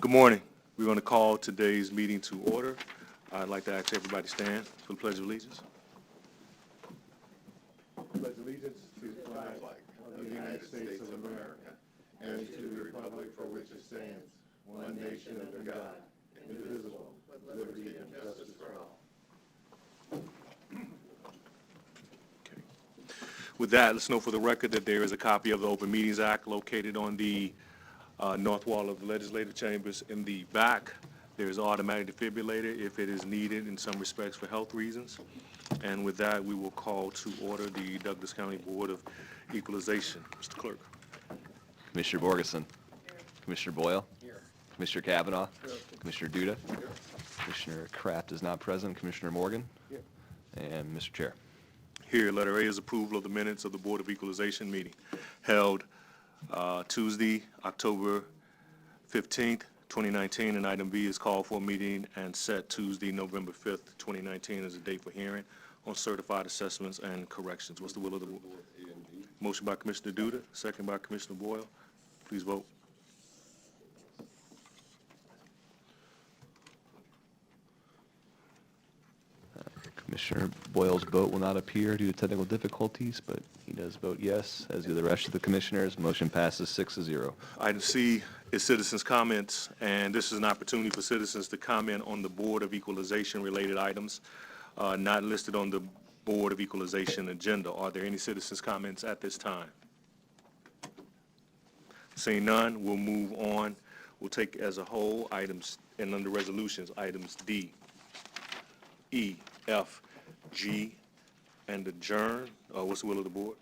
Good morning. We're going to call today's meeting to order. I'd like to ask everybody to stand for the Pledge of Allegiance. Pledge allegiance to the flag of the United States of America and to the republic for which it stands, one nation under God, indivisible, with liberty and justice for all. Okay. With that, let's know for the record that there is a copy of the Open Meetings Act located on the north wall of the legislative chambers. In the back, there is an automatic defibrillator if it is needed in some respects for health reasons. And with that, we will call to order the Douglas County Board of Equalization. Mr. Clerk. Commissioner Borgeson. Here. Commissioner Boyle. Here. Commissioner Kavanaugh. Here. Commissioner Duda. Here. Commissioner Kraft is not present. Commissioner Morgan. Here. And Mr. Chair. Here. Letter A is approval of the minutes of the Board of Equalization meeting held Tuesday, October 15th, 2019, and item B is called for a meeting and set Tuesday, November 5th, 2019 as a date for hearing on certified assessments and corrections. What's the will of the board? Motion by Commissioner Duda, second by Commissioner Boyle. Please vote. Commissioner Boyle's vote will not appear due to technical difficulties, but he does vote yes, as do the rest of the commissioners. Motion passes 6-0. Item C is citizens' comments, and this is an opportunity for citizens to comment on the Board of Equalization related items not listed on the Board of Equalization agenda. Are there any citizens' comments at this time? Seeing none, we'll move on. We'll take as a whole items, and under resolutions, items D, E, F, G, and adjourn. What's the will of the board?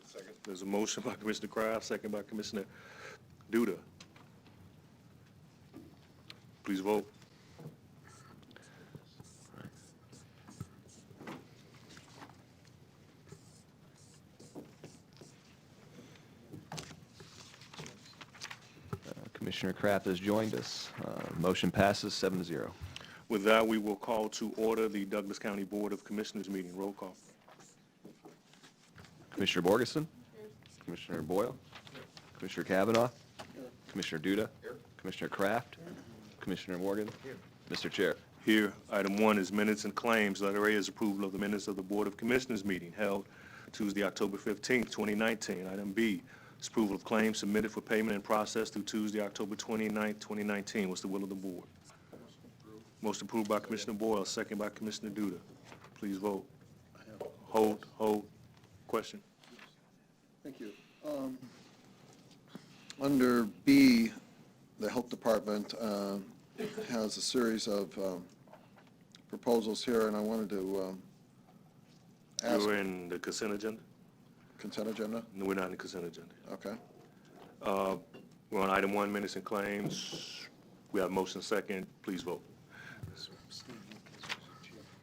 Second. There's a motion by Commissioner Kraft, second by Commissioner Duda. Please vote. Commissioner Kraft has joined us. Motion passes 7-0. With that, we will call to order the Douglas County Board of Commissioners meeting. Roll call. Commissioner Borgeson. Here. Commissioner Boyle. Here. Commissioner Kavanaugh. Here. Commissioner Duda. Here. Commissioner Kraft. Here. Commissioner Morgan. Here. Mr. Chair. Here. Item 1 is minutes and claims. Letter A is approval of the minutes of the Board of Commissioners meeting held Tuesday, October 15th, 2019. Item B is approval of claims submitted for payment and process through Tuesday, October 29th, 2019. What's the will of the board? Motion approved by Commissioner Boyle, second by Commissioner Duda. Please vote. Hold. Question? Thank you. Under B, the Health Department has a series of proposals here, and I wanted to ask. You're in the consent agenda? Consent agenda? No, we're not in the consent agenda. Okay. We're on item 1, minutes and claims. We have motion second. Please vote.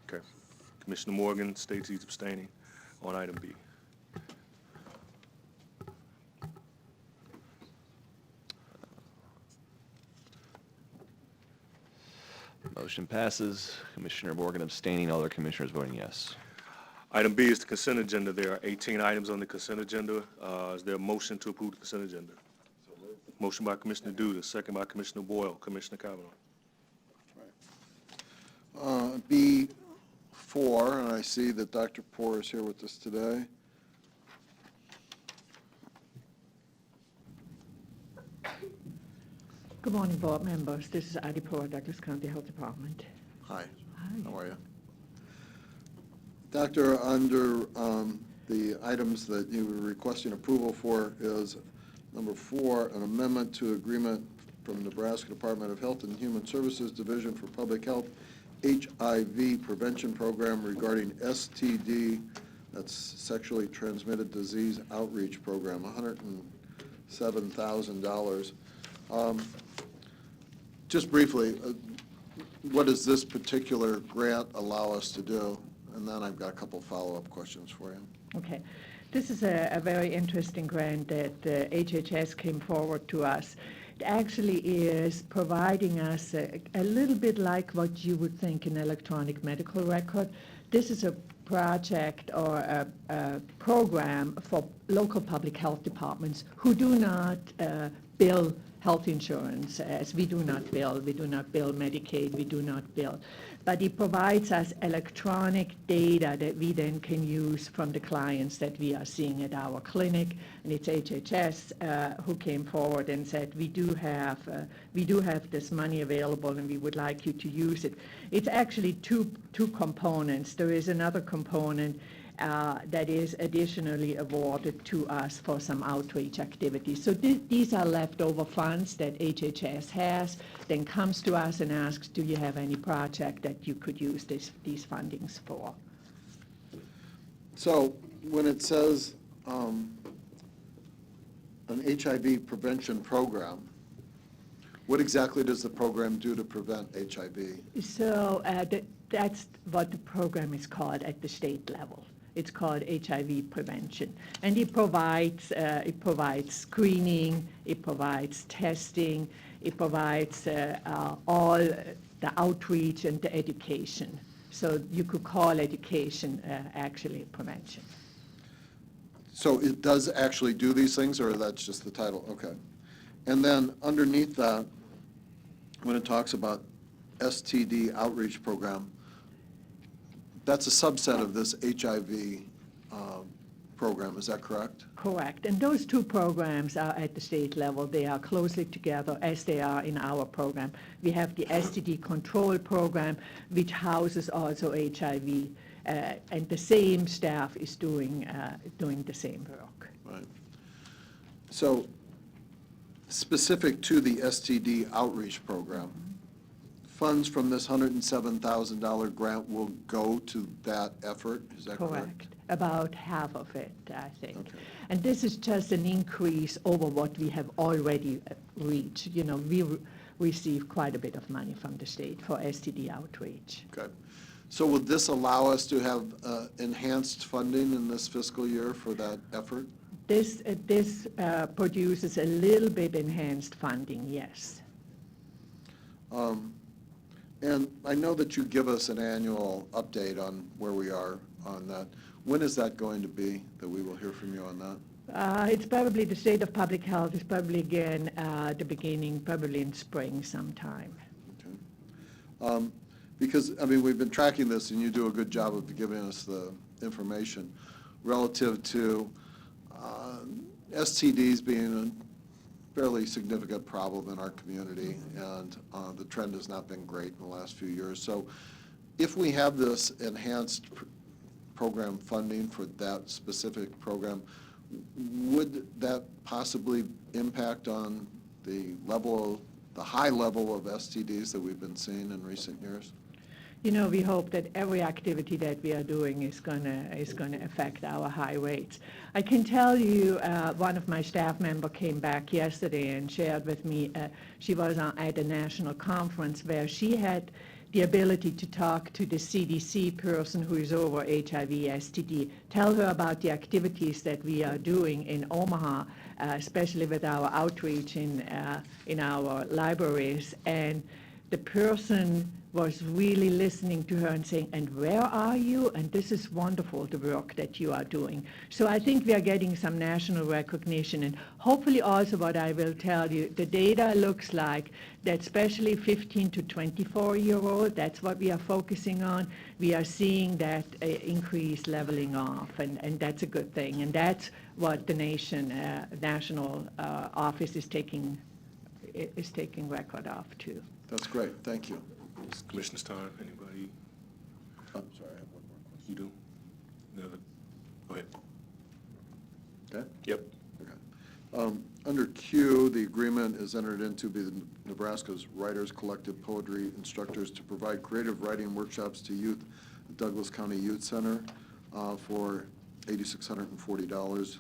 Okay. Commissioner Morgan states he's abstaining on item B. Motion passes. Commissioner Morgan abstaining, all other commissioners voting yes. Item B is the consent agenda. There are 18 items on the consent agenda. Is there a motion to approve the consent agenda? Motion by Commissioner Duda, second by Commissioner Boyle. Commissioner Kavanaugh. B4, and I see that Dr. Poore is here with us today. Good morning, board members. This is Adi Poore, Douglas County Health Department. Hi. Hi. How are you? Doctor, under the items that you were requesting approval for is number 4, an amendment to agreement from Nebraska Department of Health and Human Services Division for Public Health HIV prevention program regarding STD, that's sexually transmitted disease outreach program, $107,000. Just briefly, what does this particular grant allow us to do? And then I've got a couple follow-up questions for you. Okay. This is a very interesting grant that HHS came forward to us. It actually is providing us a little bit like what you would think an electronic medical record. This is a project or a program for local public health departments who do not bill health insurance, as we do not bill Medicaid, we do not bill. But it provides us electronic data that we then can use from the clients that we are seeing at our clinic. And it's HHS who came forward and said, we do have this money available and we would like you to use it. It's actually two components. There is another component that is additionally awarded to us for some outreach activities. So these are leftover funds that HHS has, then comes to us and asks, do you have any project that you could use these fundings for? So when it says an HIV prevention program, what exactly does the program do to prevent HIV? So that's what the program is called at the state level. It's called HIV prevention, and it provides screening, it provides testing, it provides all the outreach and the education. So you could call education actually prevention. So it does actually do these things, or that's just the title? Okay. And then underneath that, when it talks about STD outreach program, that's a subset of this HIV program, is that correct? Correct. And those two programs are at the state level. They are closely together as they are in our program. We have the STD control program, which houses also HIV, and the same staff is doing the same work. Right. So specific to the STD outreach program, funds from this $107,000 grant will go to that effort, is that correct? Correct. About half of it, I think. Okay. And this is just an increase over what we have already reached. You know, we receive quite a bit of money from the state for STD outreach. Okay. So will this allow us to have enhanced funding in this fiscal year for that effort? This produces a little bit enhanced funding, yes. And I know that you give us an annual update on where we are on that. When is that going to be, that we will hear from you on that? It's probably the state of public health is probably again the beginning, probably in spring sometime. Okay. Because, I mean, we've been tracking this, and you do a good job of giving us the information relative to STDs being a fairly significant problem in our community, and the trend has not been great in the last few years. So if we have this enhanced program funding for that specific program, would that possibly impact on the high level of STDs that we've been seeing in recent years? You know, we hope that every activity that we are doing is gonna affect our high rates. I can tell you, one of my staff members came back yesterday and shared with me, she was at a national conference where she had the ability to talk to the CDC person who is over HIV, STD, tell her about the activities that we are doing in Omaha, especially with our outreach in our libraries, and the person was really listening to her and saying, and where are you? And this is wonderful, the work that you are doing. So I think we are getting some national recognition, and hopefully also what I will tell you, the data looks like that especially 15 to 24-year-old, that's what we are focusing on. We are seeing that increase leveling off, and that's a good thing. And that's what the national office is taking record of too. That's great, thank you. It's Commissioner's time. Anybody? I'm sorry, I have one more question. You do? No. Go ahead. Okay? Yep. Okay. Under Q, the agreement is entered into by Nebraska's Writers Collective Poetry Instructors to provide creative writing workshops to youth at Douglas County Youth Center for $8,640.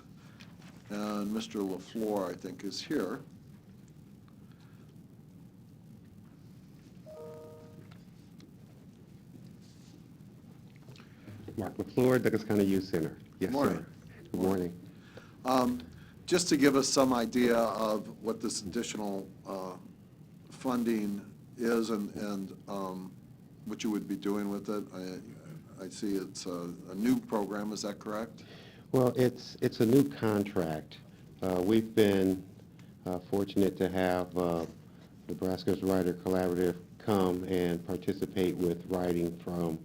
And Mr. LaFleur, I think, is here. Mark LaFleur, Douglas County Youth Center. Yes, Morning. sir. Good morning. Just to give us some idea of what this additional funding is and what you would be doing with it, I see it's a new program, is that correct? Well, it's a new contract. We've been Fortunate to have Nebraska's Writer Collaborative come and participate with writing from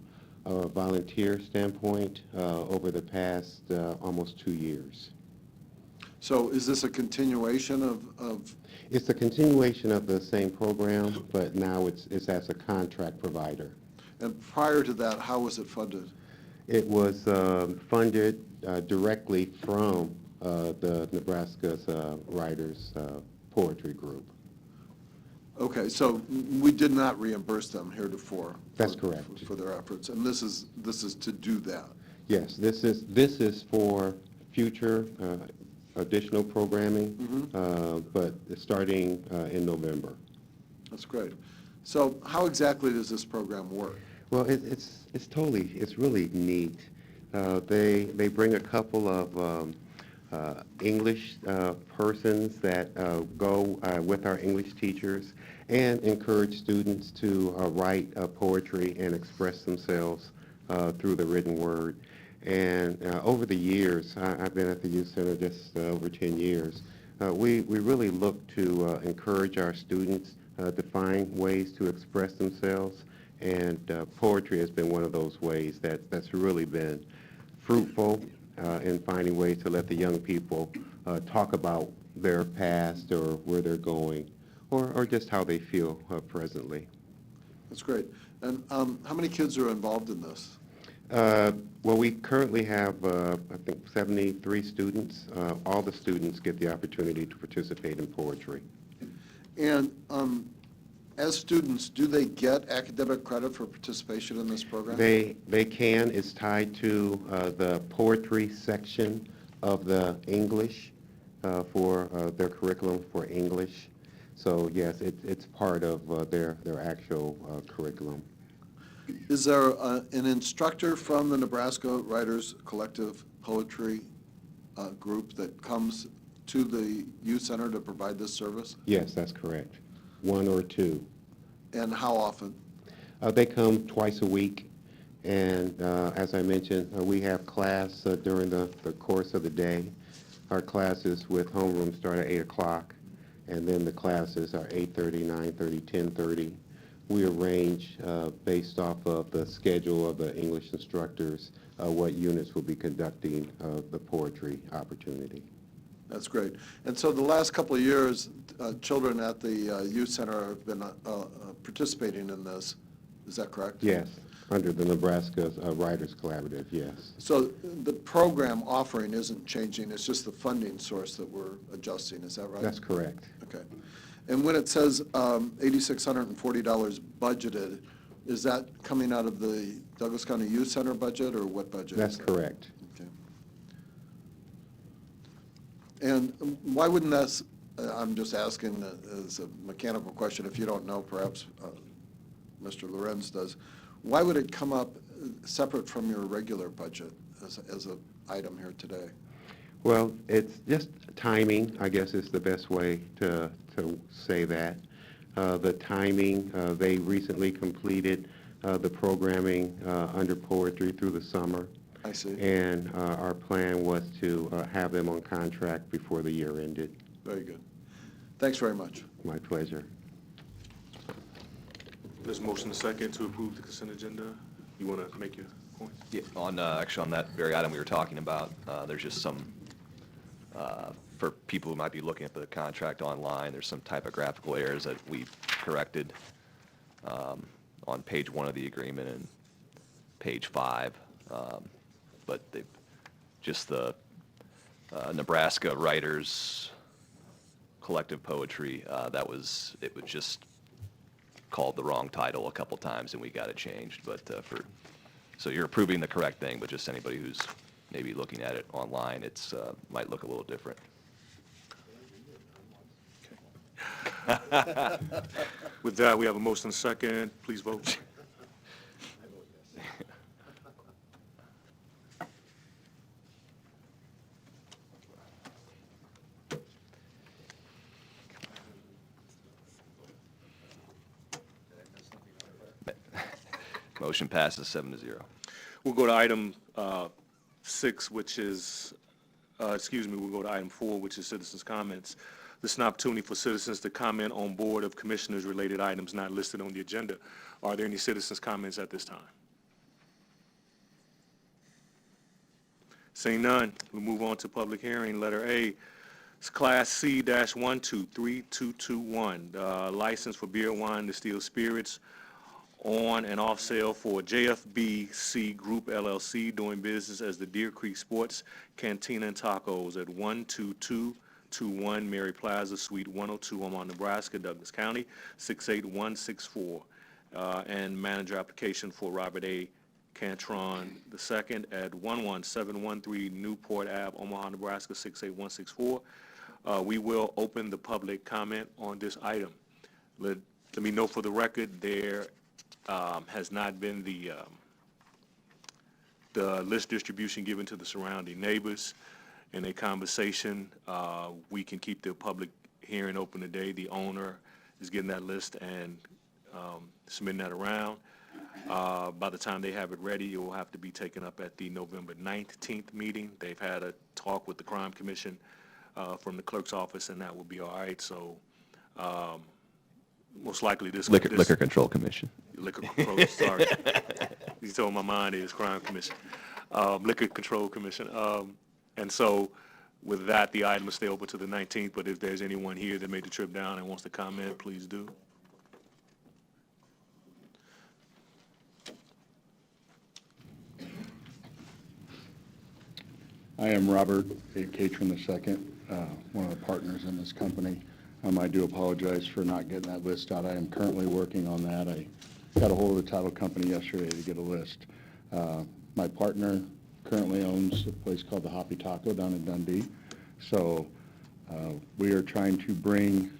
a volunteer standpoint over the past almost 2 years. So is this a continuation of It's a continuation of the same program, but now it's as a contract provider. and prior to that, how was it funded? It was funded directly from the Nebraska's Writers Poetry Group. Okay, so we did not reimburse them heretofore. That's correct. For their efforts, and this is to do that. Yes, this is for future additional programming, but starting in November. That's great. So how exactly does this program work? Well, it's really neat. They bring a couple of English persons that go with our English teachers and encourage students to write poetry and express themselves through the written word. And over the years, I've been at the Youth Center just over 10 years, we really look to encourage our students to find ways to express themselves, and poetry has been one of those ways that's really been fruitful in finding ways to let the young people talk about their past or where they're going, or just how they feel presently. That's great. And how many kids are involved in this? Well, we currently have, I think, 73 students. All the students get the opportunity to participate in poetry. And as students, do they get academic credit for participation in this program? They can. It's tied to the poetry section of the English for their curriculum for English. So yes, it's part of their actual curriculum. Is there an instructor from the Nebraska Writers Collective Poetry group that comes to the youth center to provide this service? Yes, that's correct. 1 or 2. And how often? They come twice a week, and as I mentioned, we have class during the course of the day. Our classes with homeroom start at 8 o'clock, and then the classes are 8:30, 9:30, 10:30. We arrange, based off of the schedule of the English instructors, what units will be conducting the poetry opportunity. That's great. And so the last couple of years, children at the youth center have been participating in this. Is that correct? Yes, under the Nebraska Writers Collaborative, yes. So the program offering isn't changing, it's just the funding source that we're adjusting, is that right? That's correct. Okay. And when it says $8,640 budgeted, is that coming out of the Douglas County Youth Center budget, or what budget? That's is that? correct. Okay. And why wouldn't that, I'm just asking as a mechanical question, if you don't know, perhaps Mr. Lorenz does, why would it come up separate from your regular budget as an item here today? Well, it's just timing, I guess is the best way to say that. The timing, they recently completed the programming under poetry through the summer. I see. And our plan was to have them on contract before the year ended. Very good. Thanks very much. My pleasure. There's a motion and a second to approve the consent agenda. You want to make your point? Yeah, actually, on that very item we were talking about, there's just some, for people who might be looking at the contract online, there's some typographical errors that we've corrected on page 1 of the agreement and page 5. But just the Nebraska Writers Collective Poetry, it was just called the wrong title a couple times, and we got it changed. But so you're approving the correct thing, but just anybody who's maybe looking at it online, it's might look a little different. With that, we have a motion and a second. Please vote. Motion passes 7-0. We'll go to item 6, which is, we'll go to item 4, which is citizens' comments. This is an opportunity for citizens to comment on Board of Commissioners related items not listed on the agenda. Are there any citizens' comments at this time? Seeing none, we move on to public hearing. Letter A, it's Class C-123221, license for beer, wine, distilled spirits on and off sale for JFBC Group LLC, doing business as the Deer Creek Sports Cantina and Tacos at 12221 Mary Plaza, Suite 102, Omaha, Nebraska, Douglas County, 68164. And manager application for Robert A. Cantron II at 11713 Newport Ave, Omaha, Nebraska, 68164. We will open the public comment on this item. Let me know for the record, there has not been the list distribution given to the surrounding neighbors. In a conversation, we can keep the public hearing open today. The owner is getting that list and submitting that around. By the time they have it ready, it will have to be taken up at the November 19th meeting. They've had a talk with the Crime Commission from the clerk's office, and that will be all right. So most likely this... Liquor Control Commission. Liquor Control, sorry. You told my mind is Crime Commission. Liquor Control Commission. And so with that, the item will stay open to the 19th, but if there's anyone here that made the trip down and wants to comment, please do. I am Robert A. Catron II, one of the partners in this company. I do apologize for not getting that list out. I am currently working on that. I got a hold of the title company yesterday to get a list. My partner currently owns a place called the Hoppy Taco down in Dundee. So we are trying to bring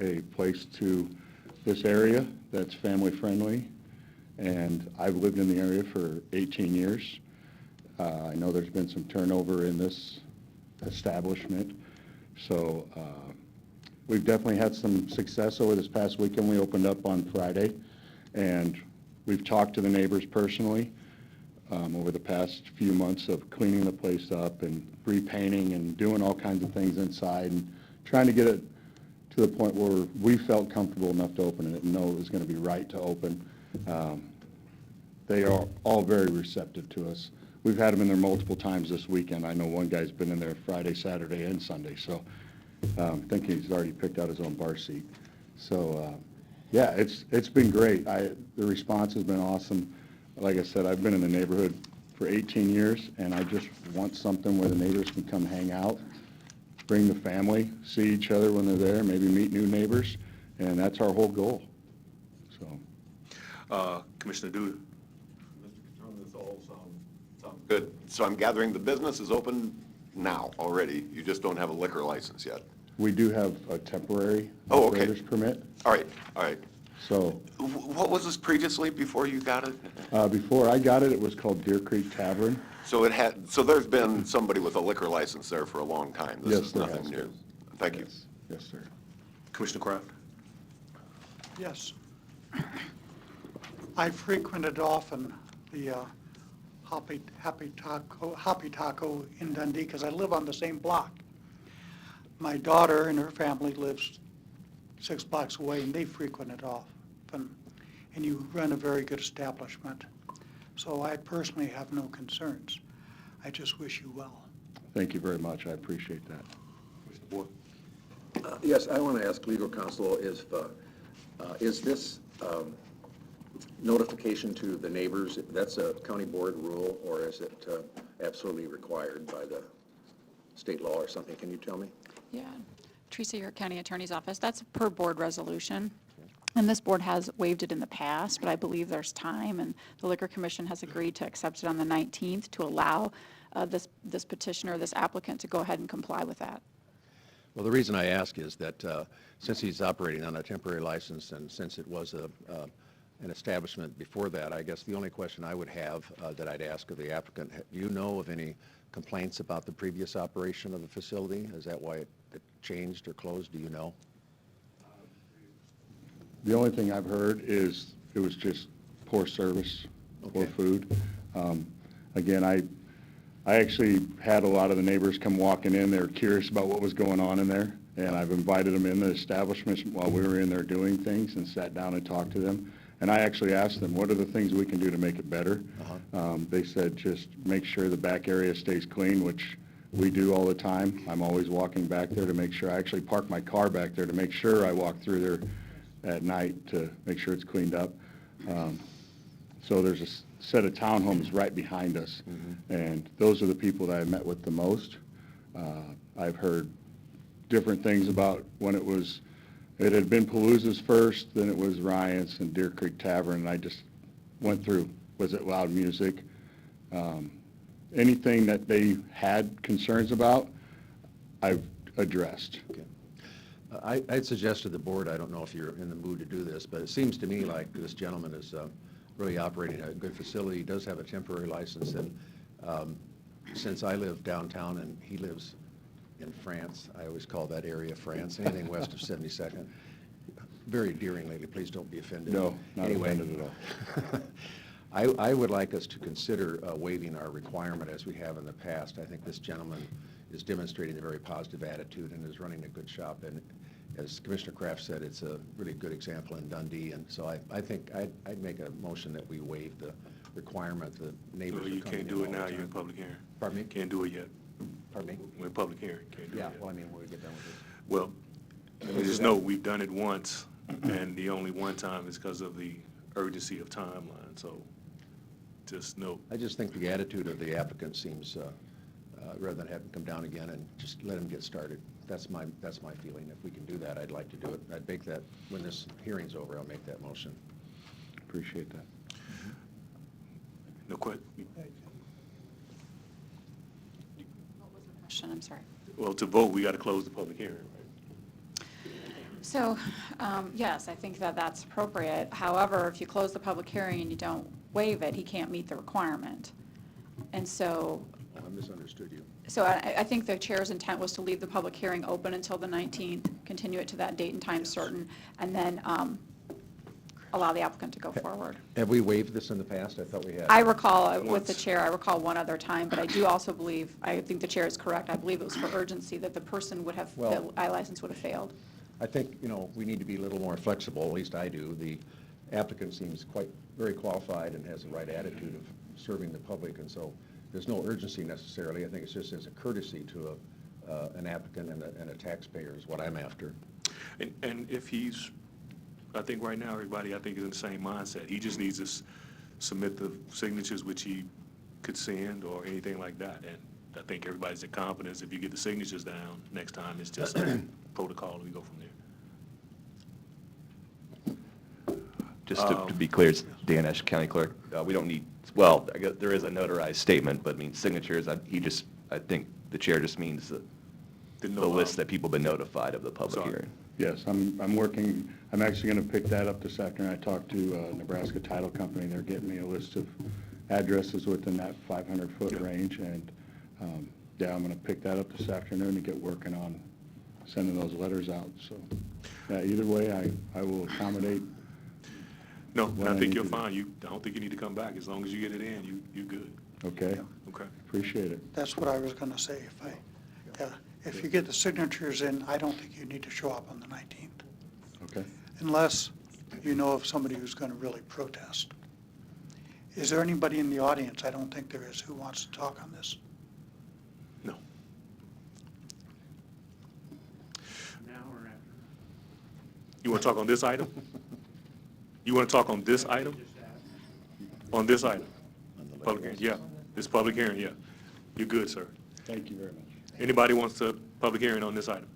a place to this area that's family friendly. And I've lived in the area for 18 years. I know there's been some turnover in this establishment, so we've definitely had some success over this past weekend. We opened up on Friday, and we've talked to the neighbors personally over the past few months of cleaning the place up and repainting and doing all kinds of things inside and trying to get it to the point where we felt comfortable enough to open it and know it was going to be right to open. They are all very receptive to us. We've had them in there multiple times this weekend. I know one guy's been in there Friday, Saturday, and Sunday, so I think he's already picked out his own bar seat. So, yeah, it's been great. The response has been awesome. Like I said, I've been in the neighborhood for 18 years, and I just want something where the neighbors can come hang out, bring the family, see each other when they're there, maybe meet new neighbors, and that's our whole goal. So, Commissioner Duda. This all sounds good. So I'm gathering the business is open now already. You just don't have a liquor license yet. we do have a temporary Oh, okay. operator's permit. All right, all right. So What was this previously before you got it? before I got it, it was called Deer Creek Tavern. So there's been somebody with a liquor license there for a long time. This Yes, is there nothing has new. been. Thank you. Yes. Yes, sir. Commissioner Kraft. Yes. I frequented often the Hoppy Taco in Dundee because I live on the same block. My daughter and her family lives 6 blocks away, and they frequent it often. And you run a very good establishment. So I personally have no concerns. I just wish you well. Thank you very much. I appreciate that. Commissioner Boyd. Yes, I want to ask legal counsel is this notification to the neighbors, that's a county board rule, or is it absolutely required by the state law or something? Can you tell me? Yeah, Teresa, your county attorney's office, that's per board resolution. And this board has waived it in the past, but I believe there's time, and the Liquor Commission has agreed to accept it on the 19th to allow this petitioner, this applicant, to go ahead and comply with that. Well, the reason I ask is that since he's operating on a temporary license and since it was an establishment before that, I guess the only question I would have that I'd ask of the applicant, do you know of any complaints about the previous operation of the facility? Is that why it changed or closed? Do you know? The only thing I've heard is it was just poor service, poor Okay. food. Again, I actually had a lot of the neighbors come walking in. They were curious about what was going on in there. And I've invited them in the establishment while we were in there doing things and sat down and talked to them. And I actually asked them, what are the things we can do to make it better? They said, just make sure the back area stays clean, which we do all the time. I'm always walking back there to make sure. I actually park my car back there to make sure I walk through there at night to make sure it's cleaned up. So there's a set of townhomes right behind us, and those are the people that I met with the most. I've heard different things about when it had been Palooza's first, then it was Ryan's and Deer Creek Tavern, and I just went through, was it loud music? Anything that they had concerns about, I've addressed. Okay. I'd suggest to the board, I don't know if you're in the mood to do this, but it seems to me like this gentleman is really operating a good facility. He does have a temporary license, and since I live downtown and he lives in France, I always call that area France, anything west of 72nd. Very endearing lady, please don't be offended. No, not Anyway, offended at all. I would like us to consider waiving our requirement as we have in the past. I think this gentleman is demonstrating a very positive attitude and is running a good shop. And as Commissioner Kraft said, it's a really good example in Dundee. And so I think I'd make a motion that we waive the requirement that neighbors Well, are you coming can't in do all it the now, time. you're in public hearing. Pardon me? Can't do it yet. Pardon me? We're in public hearing, can't do it Yeah, yet. well, I mean, when we get done with this. Well, just know, we've done it once, and the only one time is because of the urgency of timeline, so just know. I just think the attitude of the applicant seems, rather than have him come down again and just let him get started. That's my feeling. If we can do that, I'd like to do it. I'd make that, when this hearing's over, I'll make that motion. Appreciate that. No question. Question, I'm sorry. Well, to vote, we got to close the public hearing, right? So, yes, I think that that's appropriate. However, if you close the public hearing and you don't waive it, he can't meet the requirement. And so, I misunderstood you. so I think the chair's intent was to leave the public hearing open until the 19th, continue it to that date and time certain, and then allow the applicant to go forward. Have we waived this in the past? I thought we had. I recall, with the Once. chair, I recall one other time, but I do also believe, I think the chair is correct, I believe it was for urgency, that the person would have, the Well- I-license would have failed. I think, we need to be a little more flexible, at least I do. The applicant seems very qualified and has the right attitude of serving the public, and so there's no urgency necessarily. I think it's just as a courtesy to an applicant and a taxpayer is what I'm after. And if he's, I think right now, everybody, I think, is in the same mindset. He just needs to submit the signatures which he could send or anything like that. And I think everybody's in confidence. If you get the signatures down, next time it's just a protocol, and we go from there. Just to be clear, it's Dan Esch, County Clerk. We don't need, well, I guess there is a notarized statement, but I mean, signatures, I think the chair just means the list that people have been notified of the public Sorry. hearing. Yes, I'm working, I'm actually going to pick that up this afternoon. I talked to Nebraska Title Company. They're getting me a list of addresses within that 500-foot range, and yeah, I'm going to pick that up this afternoon and get working on sending those letters out. So either way, I will accommodate. No, what I think need you're to do. fine. I don't think you need to come back. As long as you get it in, you good. Okay, Okay. appreciate it. That's what I was going to say. If you get the signatures in, I don't think you need to show up on the 19th, Okay. unless you know of somebody who's going to really protest. Is there anybody in the audience, I don't think there is, who wants to talk on this? No. You want to talk on this item? You want to talk on this item? On this item? Public hearing, yeah. This public hearing, yeah. You're good, sir. Thank you very much. Anybody wants to public hearing on this item?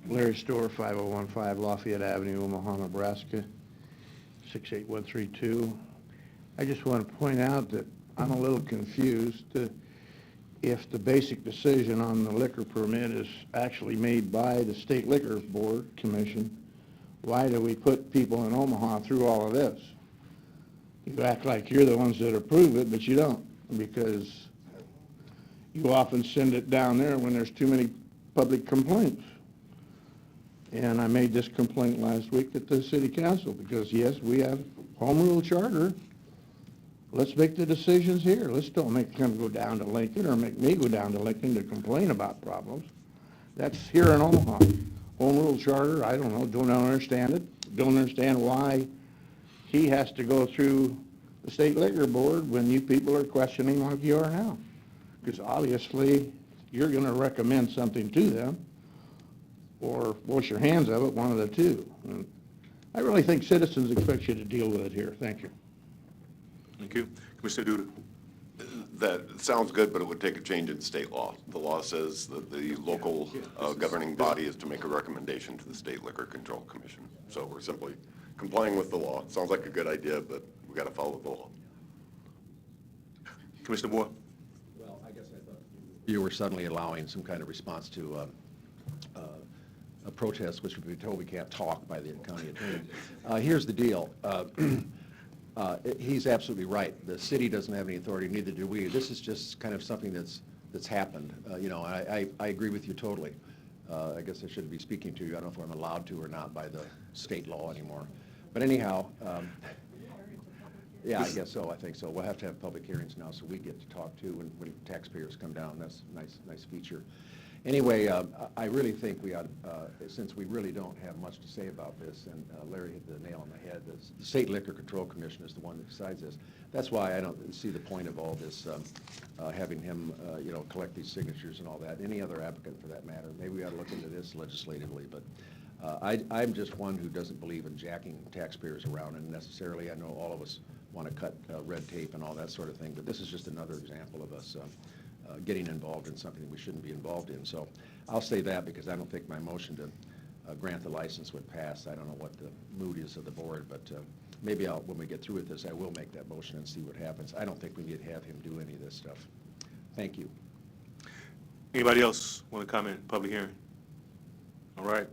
Larry Store, 5015 Lafayette Avenue, Omaha, Nebraska, 68132. I just want to point out that I'm a little confused. If the basic decision on the liquor permit is actually made by the State Liquor Board Commission, why do we put people in Omaha through all of this? You act like you're the ones that approve it, but you don't, because you often send it down there when there's too many public complaints. And I made this complaint last week at the city council, because yes, we have home rule charter, let's make the decisions here. Let's don't make them go down to Lincoln or make me go down to Lincoln to complain about problems. That's here in Omaha. Home rule charter, I don't know, don't understand it. Don't understand why he has to go through the state liquor board when you people are questioning like you are now. Because obviously, you're gonna recommend something to them or wash your hands of it, one of the two. And I really think citizens expect you to deal with it here. Thank you. Thank you. Commissioner Duda. That sounds good, but it would take a change in state law. The law says that the local governing body is to make a recommendation to the State Liquor Control Commission. So we're simply complying with the law. Sounds like a good idea, but we got to follow the law. Commissioner Moore. Well, I guess I thought you were suddenly allowing some kind of response to a protest, which would be told we can't talk by the county attorney. Here's the deal. He's absolutely right. The city doesn't have any authority, neither do we. This is just kind of something that's happened. You know, I agree with you totally. I guess I shouldn't be speaking to you. I don't know if I'm allowed to or not by the state law anymore. But anyhow, yeah, I guess so. I think so. We'll have to have public hearings now, so we get to talk too when taxpayers come down. That's a nice feature. Anyway, I really think we ought, since we really don't have much to say about this, and Larry hit the nail on the head, the State Liquor Control Commission is the one that decides this. That's why I don't see the point of all this, having him, you know, collect these signatures and all that. Any other applicant for that matter. Maybe we ought to look into this legislatively, but I'm just one who doesn't believe in jacking taxpayers around unnecessarily. I know all of us want to cut red tape and all that sort of thing, but this is just another example of us getting involved in something that we shouldn't be involved in. So I'll say that because I don't think my motion to grant the license would pass. I don't know what the mood is of the board, but maybe when we get through with this, I will make that motion and see what happens. I don't think we need to have him do any of this stuff. Thank you. Anybody else want to comment? Public hearing? All right.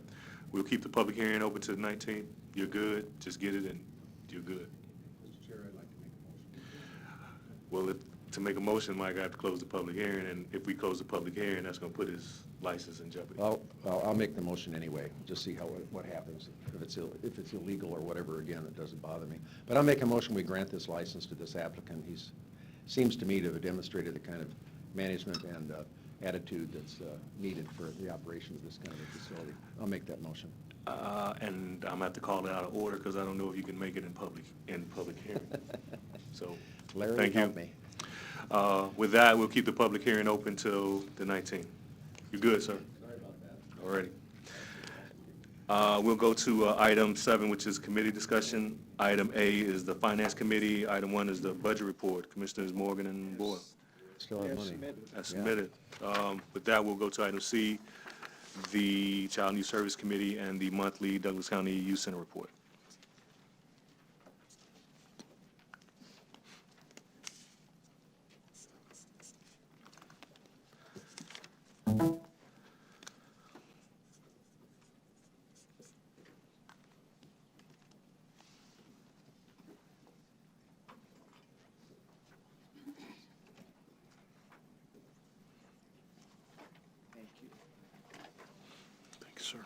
We'll keep the public hearing open to the 19th. You're good. Just get it and you're good. Mr. Chair, I'd like to make a motion. Well, to make a motion, Mike, I have to close the public hearing, and if we close the public hearing, that's going to put his license in jeopardy. I'll make the motion anyway, just see what happens. If it's illegal or whatever, again, it doesn't bother me. But I'll make a motion, we grant this license to this applicant. He seems to me to have demonstrated the kind of management and attitude that's needed for the operation of this kind of a facility. I'll make that motion. And I'm going to have to call it out of order because I don't know if you can make it in public hearing. So, Larry, thank you. help me. With that, we'll keep the public hearing open till the 19th. You good, sir? Sorry about that. All righty. We'll go to item 7, which is committee discussion. Item A is the Finance Committee. Item 1 is the budget report. Commissioners Morgan and Boyle. Still have money. That's Yeah. submitted. With that, we'll go to item C, the Child and Youth Service Committee and the monthly Douglas County Youth Center report. Thank you, sir.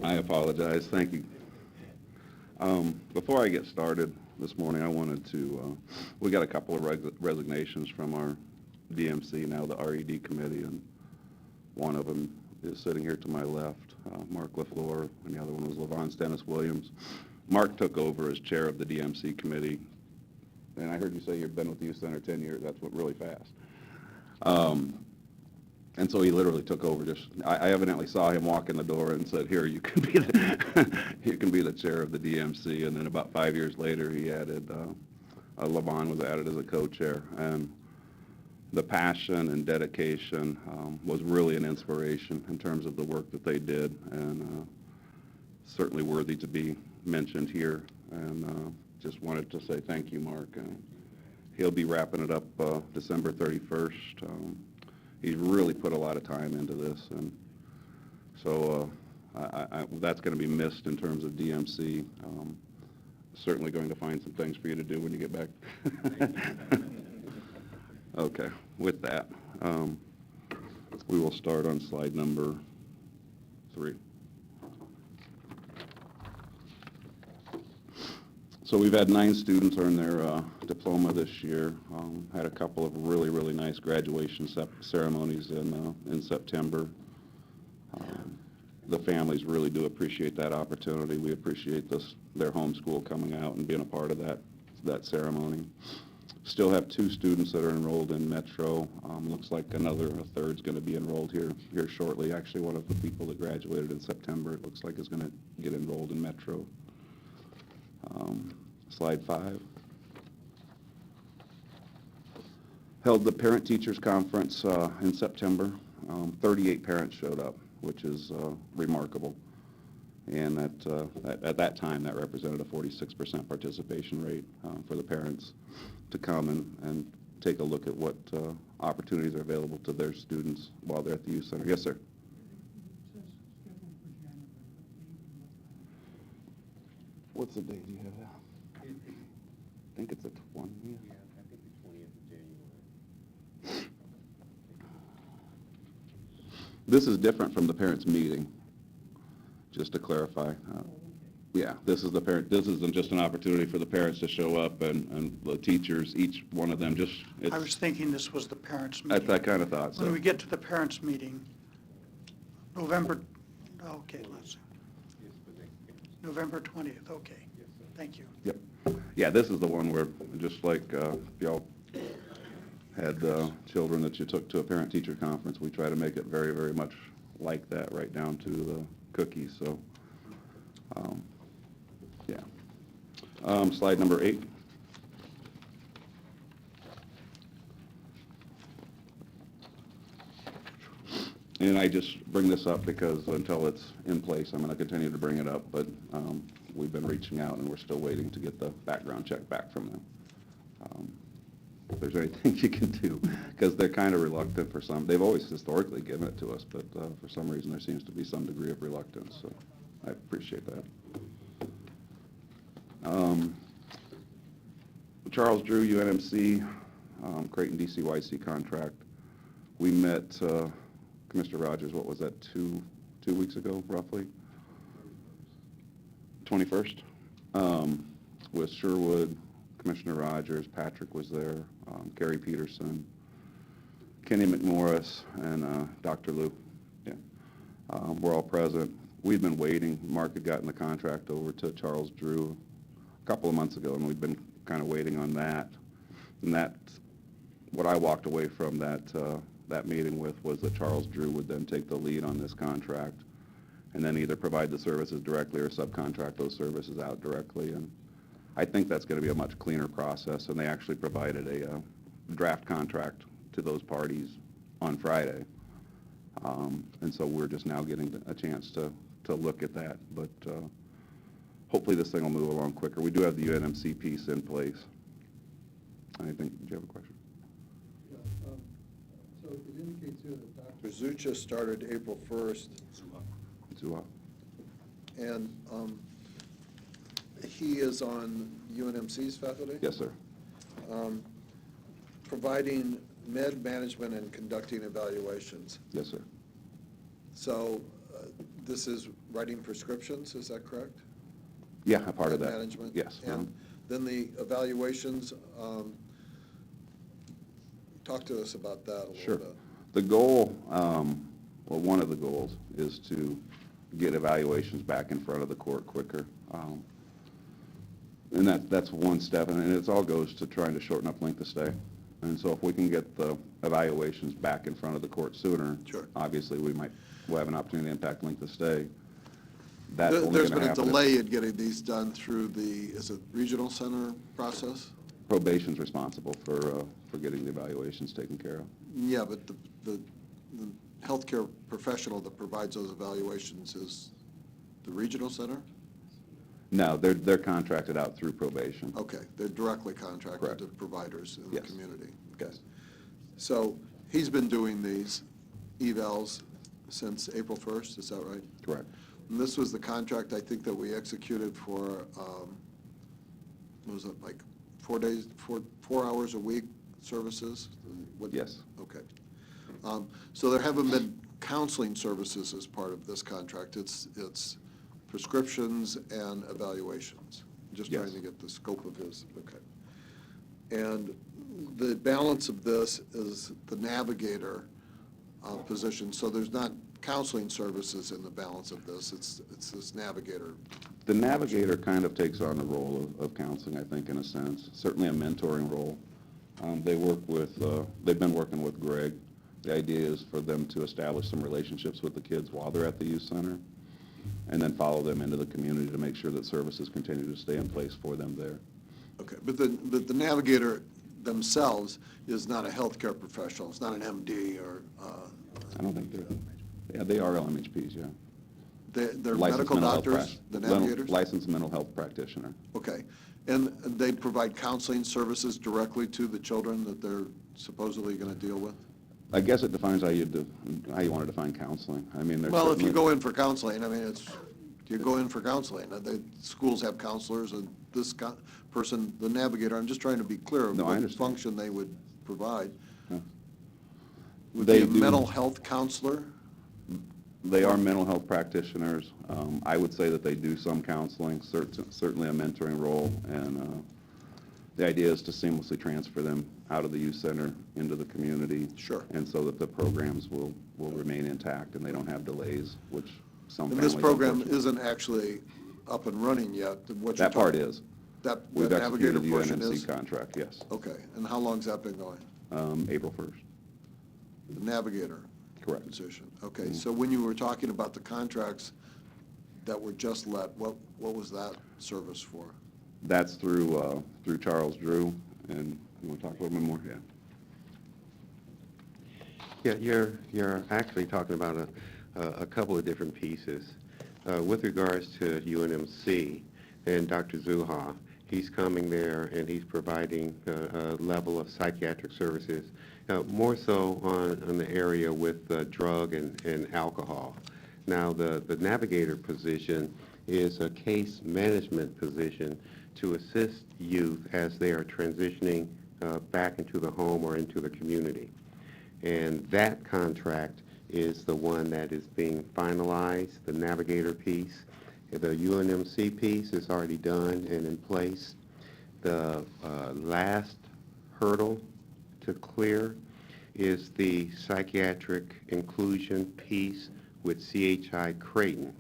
I apologize. Thank you. Before I get started this morning, I wanted to, we got a couple of resignations from our DMC, now the RED committee, and one of them is sitting here to my left, Mark LaFleur, and the other one was Levon Stennis-Williams. Mark took over as chair of the DMC committee, and I heard you say you've been with the youth center 10 years. That's really fast. And so he literally took over. I evidently saw him walk in the door and said, "Here, you can be you can be the chair of the DMC." And then about 5 years later, he added Levon was added as a co-chair, and the passion and dedication was really an inspiration in terms of the work that they did, and certainly worthy to be mentioned here. And just wanted to say thank you, Mark. He'll be wrapping it up December 31st. He's really put a lot of time into this, and so that's going to be missed in terms of DMC. Certainly going to find some things for you to do when you get back. Okay, with that, we will start on slide number 3. So we've had 9 students earn their diploma this year. Had a couple of really, really nice graduation ceremonies in September. The families really do appreciate that opportunity. We appreciate their homeschool coming out and being a part of that ceremony. Still have 2 students that are enrolled in Metro. Looks like a third's going to be enrolled here shortly. Actually, one of the people that graduated in September, it looks like, is going to get enrolled in Metro. Slide 5. Held the parent-teachers conference in September. 38 parents showed up, which is remarkable. And at that time, that represented a 46% participation rate for the parents to come and take a look at what opportunities are available to their students while they're at the youth center. Yes, sir. What's the date you have? I think it's the 20th. Yeah, I think the 20th of January. This is different from the parents' meeting, just to clarify. Yeah, this isn't just an opportunity for the parents to show up and the teachers, each one of them just. I was thinking this was the parents' meeting. I kind of thought so. When we get to the parents' meeting, November 20th, okay. Thank you. Yep. Yeah, this is the one where, just like if y'all had children that you took to a parent-teacher conference, we try to make it very, very much like that, right down to the cookies. So, yeah. Slide number 8. And I just bring this up because until it's in place, I'm going to continue to bring it up, but we've been reaching out and we're still waiting to get the background check back from them. If there's anything you can do, because they're kind of reluctant for some. They've always historically given it to us, but for some reason there seems to be some degree of reluctance, so I appreciate that. Charles Drew, UNMC, Creighton DCYC contract. We met Commissioner Rogers, what was that, two weeks ago, roughly? 21st? With Sherwood, Commissioner Rogers, Patrick was there, Gary Peterson, Kenny McMorris, and Dr. Lou. Yeah. We're all present. We've been waiting. Mark had gotten the contract over to Charles Drew a couple of months ago, and we've been kind of waiting on that. And that's what I walked away from that meeting with, was that Charles Drew would then take the lead on this contract and then either provide the services directly or subcontract those services out directly. And I think that's going to be a much cleaner process, and they actually provided a draft contract to those parties on Friday. And so we're just now getting a chance to look at that. But hopefully this thing will move along quicker. We do have the UNMC piece in place. Anything? Did you have a question? So it indicates here that Dr. Zucha started April 1st. Zuha. And he is on UNMC's faculty? Yes, sir. Providing med management and conducting evaluations. Yes, sir. So this is writing prescriptions, is that correct? Yeah, a part of that. Management? Yes. And then the evaluations, talk to us about that a little Sure. bit. The goal, well, one of the goals is to get evaluations back in front of the court quicker. And that's one step, and it all goes to trying to shorten up length of stay. And so if we can get the evaluations back in front of the court sooner, Sure. obviously we'll have an opportunity to impact length of stay. That's only There's going been to a happen if delay in getting these done through is it regional center process? probation's responsible for getting the evaluations taken care of. Yeah, but the healthcare professional that provides those evaluations is the regional center? No, they're contracted out through probation. Okay, they're directly contracted Correct. to providers in the Yes. community. Yes. Okay. So he's been doing these evals since April 1st, is that right? Correct. And this was the contract, I think, that we executed for, what was it, like 4 days, 4 hours a week services? What- Yes. Okay. So there haven't been counseling services as part of this contract. It's prescriptions and evaluations. Just Yes. trying to get the scope of his, okay. And the balance of this is the navigator position. So there's not counseling services in the balance of this. It's this navigator. The navigator kind of takes on the role of counseling, I think, in a sense, certainly a mentoring role. They've been working with Greg. The idea is for them to establish some relationships with the kids while they're at the youth center, and then follow them into the community to make sure that services continue to stay in place for them there. Okay, but the navigator themselves is not a healthcare professional. It's not an MD or, I don't think they are LMHPs, yeah. they're Licensed medical mental health doctors, the navigators? Licensed mental health practitioner. Okay. And they provide counseling services directly to the children that they're supposedly going to deal with? I guess it defines how you want to define counseling. I mean, there's Well, if you certainly- go in for counseling, I mean, you go in for counseling. The schools have counselors, and this person, the navigator, I'm just trying to be clear of No, I what understand. function they would provide. Yeah. Would They be a do- mental health counselor? They are mental health practitioners. I would say that they do some counseling, certainly a mentoring role, and the idea is to seamlessly transfer them out of the youth center into the community. Sure. And so that the programs will remain intact and they don't have delays, which some And families. this program unfortunately- isn't actually up and running yet. What you're That part talking- is. That We've navigator executed the portion UNMC is? contract, yes. Okay, and how long's that been going? April 1st. The navigator Correct. position. Okay, so when you were talking about the contracts that were just let, what was that service for? That's through Charles Drew, and you want to talk a little bit more? Yeah. Yeah, you're actually talking about a couple of different pieces. With regards to UNMC and Dr. Zuha, he's coming there and he's providing a level of psychiatric services, more so on the area with drug and alcohol. Now, the navigator position is a case management position to assist youth as they are transitioning back into the home or into the community. And that contract is the one that is being finalized, the navigator piece. The UNMC piece is already done and in place. The last hurdle to clear is the psychiatric inclusion piece with CHI Creighton.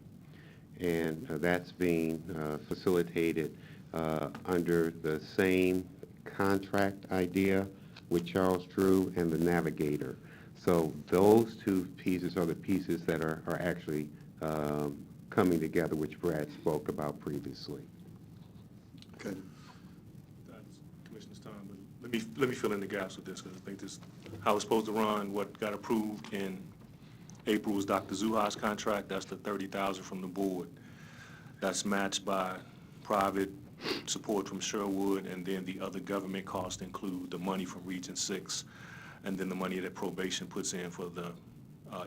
And that's being facilitated under the same contract idea with Charles Drew and the navigator. So those two pieces are the pieces that are actually coming together, which Brad spoke about previously. Okay. That's Commissioner's time, but let me fill in the gaps with this, because I think this, how it's supposed to run, what got approved in April was Dr. Zuha's contract. That's the $30,000 from the board. That's matched by private support from Sherwood, and then the other government costs include the money from Region 6, and then the money that probation puts in for the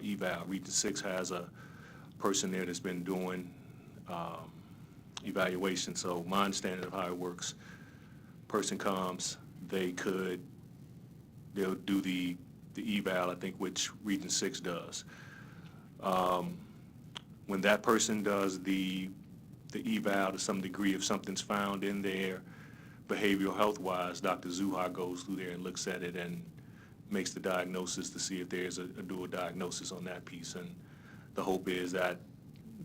eval. Region 6 has a person there that's been doing evaluation. So my understanding of how it works, person comes, they'll do the eval, I think, which Region 6 does. when that person does the eval to some degree, if something's found in there behavioral health-wise, Dr. Zuha goes through there and looks at it and makes the diagnosis to see if there's a dual diagnosis on that piece. And the hope is that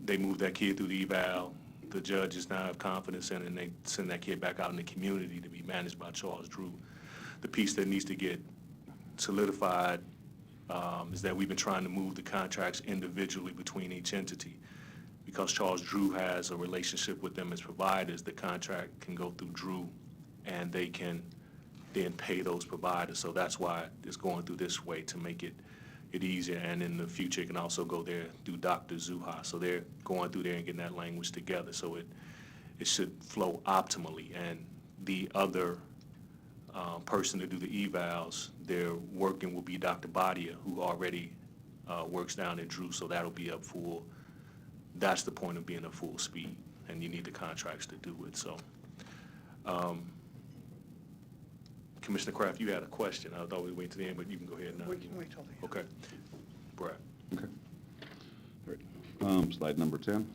they move that kid through the eval, the judges now have confidence in it, and they send that kid back out in the community to be managed by Charles Drew. The piece that needs to get solidified is that we've been trying to move the contracts individually between each entity. Because Charles Drew has a relationship with them as providers, the contract can go through Drew, and they can then pay those providers. So that's why it's going through this way, to make it easier. And in the future, it can also go there through Dr. Zuha. So they're going through there and getting that language together. So it should flow optimally. And the other person to do the evals, their working will be Dr. Badia, who already works down at Drew. So that'll be up full. That's the point of being at full speed, and you need the contracts to do it. So, Commissioner Kraft, you had a question. I thought we'd wait to the end, but you can go ahead now. We can wait till the end. Okay. Brad. Okay. All right. Slide number 10.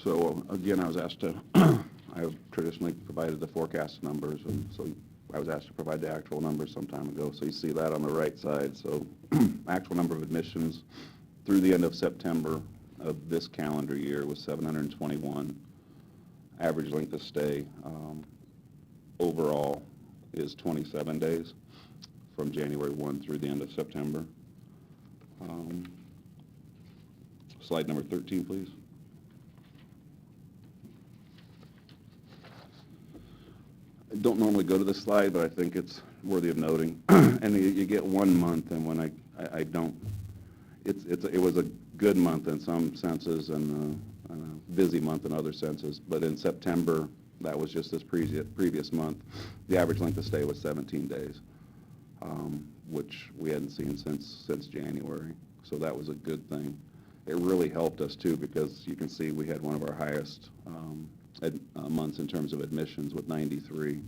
So again, I was asked to, I have traditionally provided the forecast numbers, and so I was asked to provide the actual numbers some time ago. So you see that on the right side. So actual number of admissions through the end of September of this calendar year was 721. Average length of stay overall is 27 days from January 1 through the end of September. Slide number 13, please. I don't normally go to this slide, but I think it's worthy of noting. And you get 1 month, and when I don't, it was a good month in some senses and a busy month in other senses. But in September, that was just this previous month, the average length of stay was 17 days, which we hadn't seen since January. So that was a good thing. It really helped us too, because you can see we had one of our highest months in terms of admissions with 93.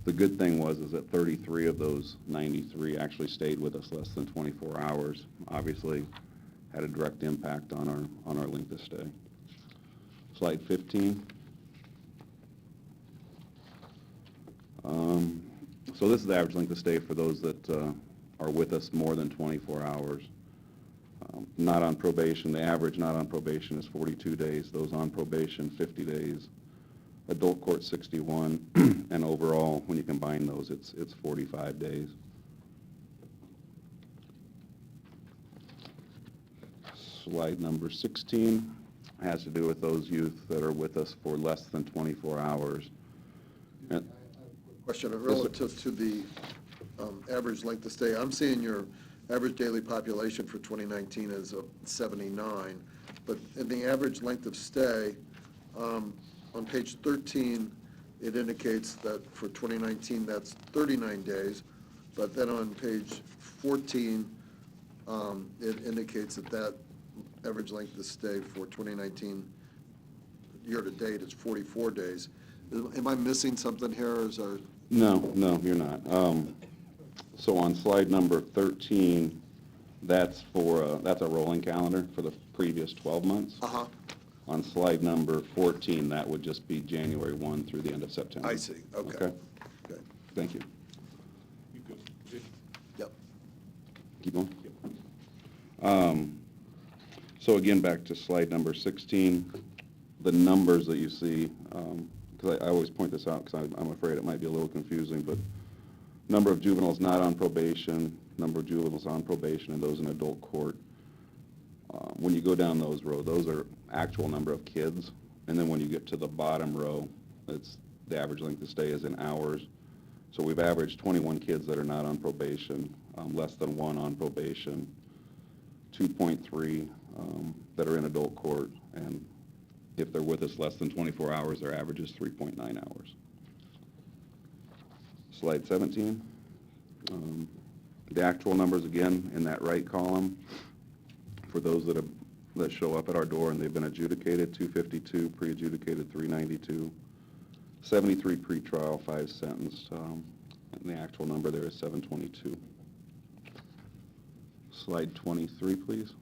The good thing was that 33 of those 93 actually stayed with us less than 24 hours. Obviously, had a direct impact on our length of stay. Slide 15. So this is the average length of stay for those that are with us more than 24 hours. Not on probation, the average not on probation is 42 days. Those on probation, 50 days. Adult court, 61. And overall, when you combine those, it's 45 days. Slide number 16 has to do with those youth that are with us for less than 24 hours. And Question relative to the average length of stay. I'm seeing your average daily population for 2019 is 79, but in the average length of stay, on page 13, it indicates that for 2019, that's 39 days, but then on page 14, it indicates that average length of stay for 2019 year-to-date is 44 days. Am I missing something here, or is our... No, you're not. So on slide number 13, that's a rolling calendar for the previous 12 months. Uh-huh. On slide number 14, that would just be January 1 through the end of September. I see, okay. Okay. Thank you. You good? Yep. Keep going. So again, back to slide number 16, the numbers that you see, because I always point this out because I'm afraid it might be a little confusing, but number of juveniles not on probation, number of juveniles on probation, and those in adult court. When you go down those rows, those are actual number of kids, and then when you get to the bottom row, it's the average length of stay is in hours. So we've averaged 21 kids that are not on probation, less than 1 on probation, 2.3 that are in adult court, and if they're with us less than 24 hours, their average is 3.9 hours. Slide 17. The actual numbers, again, in that right column, for those that show up at our door and they've been adjudicated, 252, pre-adjudicated, 392, 73 pretrial, 5 sentenced, and the actual number there is 722. Slide 23, please.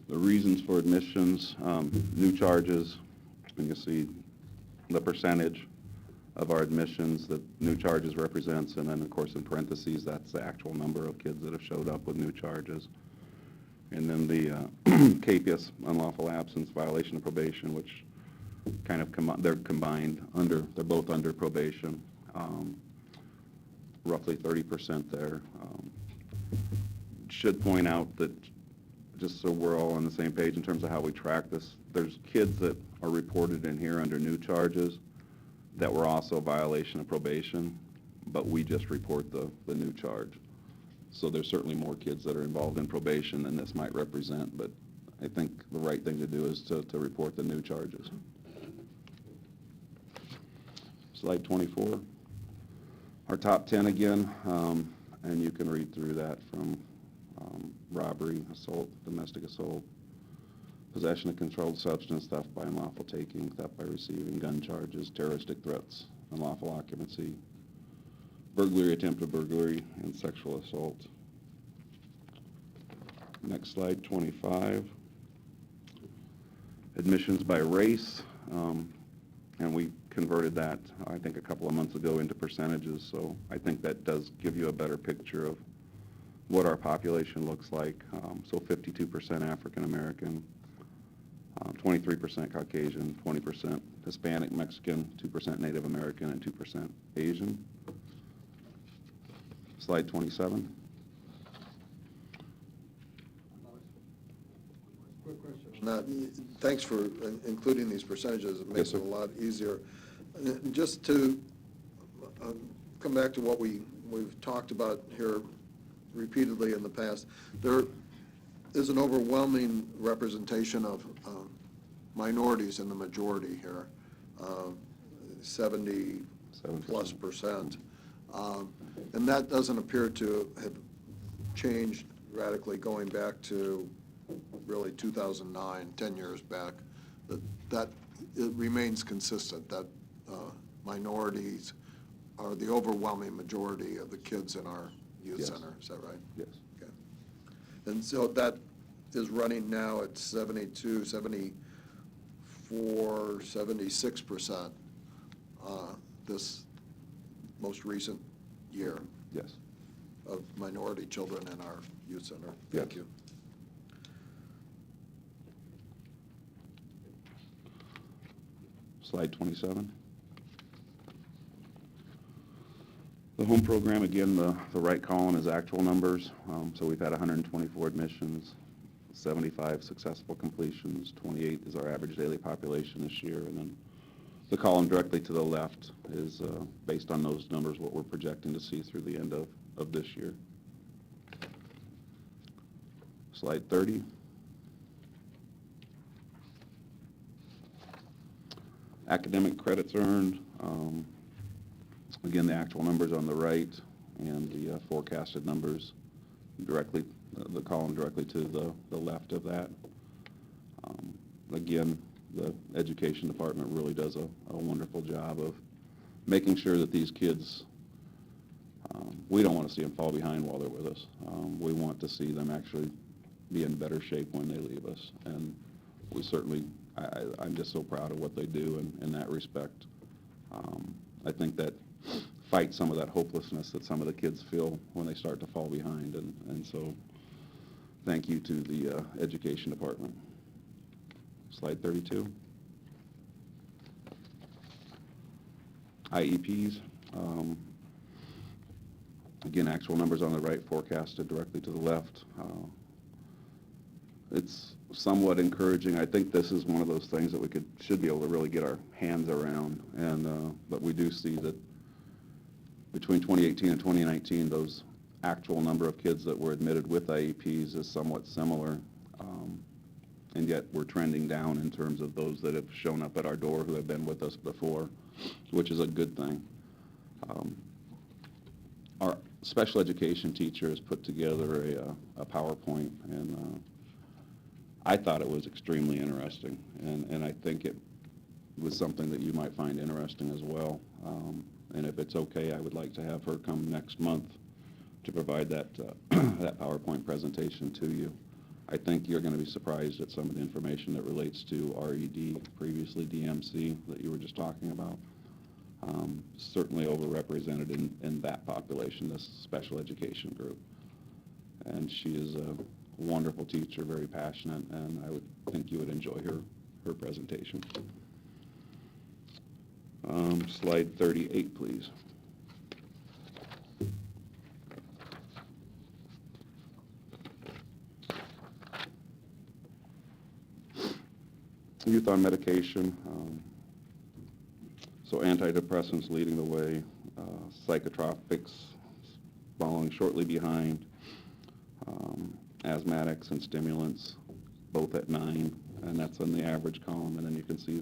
The reasons for admissions, new charges, and you see the percentage of our admissions that new charges represents, and then, of course, in parentheses, that's the actual number of kids that have showed up with new charges. And then the CAPIAS, unlawful absence, violation of probation, which kind of, they're combined under, they're both under probation, roughly 30% there. Should point out that, just so we're all on the same page in terms of how we track this, there's kids that are reported in here under new charges that were also a violation of probation, but we just report the new charge. So there's certainly more kids that are involved in probation than this might represent, but I think the right thing to do is to report the new charges. Slide 24. Our top 10 again, and you can read through that from robbery, assault, domestic assault, possession of controlled substance, theft by unlawful taking, theft by receiving, gun charges, terroristic threats, unlawful occupancy, burglary, attempted burglary, and sexual assault. Next slide, 25. Admissions by race, and we converted that, I think, a couple of months ago into percentages, so I think that does give you a better picture of what our population looks like. So 52% African American, 23% Caucasian, 20% Hispanic Mexican, 2% Native American, and 2% Asian. Slide 27. Quick question. Thanks for including these percentages. It makes Yes, it sir. a lot easier. Just to come back to what we've talked about here repeatedly in the past, there is an overwhelming representation of minorities in the majority here, 70+%. And that doesn't appear to have changed radically going back to really 2009, 10 years back. That it remains consistent, that minorities are the overwhelming majority of the kids in our youth Yes. center. Is that right? Yes. Okay. And so that is running now at 72, 74, 76% this most recent year Yes. of minority children in our youth center. Yes. Thank you. Slide 27. The home program, again, the right column is actual numbers. So we've had 124 admissions, 75 successful completions, 28 is our average daily population this year. And then the column directly to the left is based on those numbers, what we're projecting to see through the end of this year. Slide 30. Academic credits earned. Again, the actual numbers on the right and the forecasted numbers directly, the column directly to the left of that. Again, the education department really does a wonderful job of making sure that these kids, we don't want to see them fall behind while they're with us. We want to see them actually be in better shape when they leave us. And we certainly, I'm just so proud of what they do in that respect. I think that fights some of that hopelessness that some of the kids feel when they start to fall behind. And so thank you to the education department. Slide 32. IEPs. Again, actual numbers on the right, forecasted directly to the left. It's somewhat encouraging. I think this is one of those things that we should be able to really get our hands around. But we do see that between 2018 and 2019, those actual number of kids that were admitted with IEPs is somewhat similar. And yet we're trending down in terms of those that have shown up at our door who have been with us before, which is a good thing. Our special education teacher has put together a PowerPoint, and I thought it was extremely interesting, and I think was something that you might find interesting as well. And if it's okay, I would like to have her come next month to provide that, that PowerPoint presentation to you. I think you're going to be surprised at some of the information that relates to RED, previously DMC, that you were just talking about. Certainly overrepresented in that population, this special education group. And she is a wonderful teacher, very passionate, and I would think you would enjoy her presentation. Slide 38, please. Youth on medication. So antidepressants leading the way, psychotropics following shortly behind, asthmatics and stimulants, both at 9, and that's in the average column, and then you can see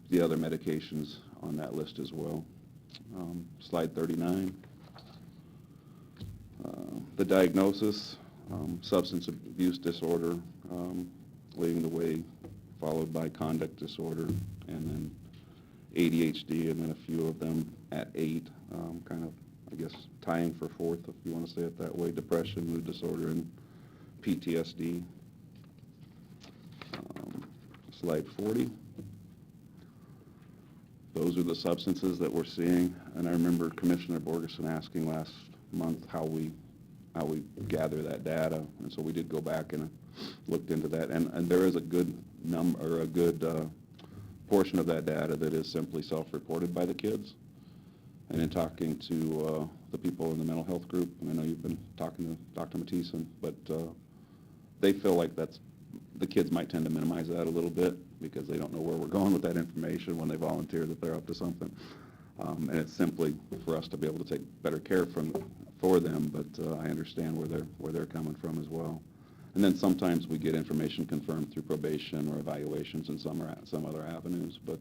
the other medications on that list as well. Slide 39. The diagnosis, substance abuse disorder leading the way, followed by conduct disorder, and then ADHD, and then a few of them at 8, kind of, I guess, tying for 4th, if you want to say it that way, depression, mood disorder, and PTSD. Slide 40. Those are the substances that we're seeing, and I remember Commissioner Borgeson asking last month how we gather that data, and so we did go back and looked into that, and there is a good number, or a good portion of that data that is simply self-reported by the kids. And in talking to the people in the mental health group, and I know you've been talking to Dr. Mathieson, but they feel like the kids might tend to minimize that a little bit because they don't know where we're going with that information when they volunteer that they're up to something. And it's simply for us to be able to take better care for them, but I understand where they're coming from as well. And then sometimes we get information confirmed through probation or evaluations and some other avenues, but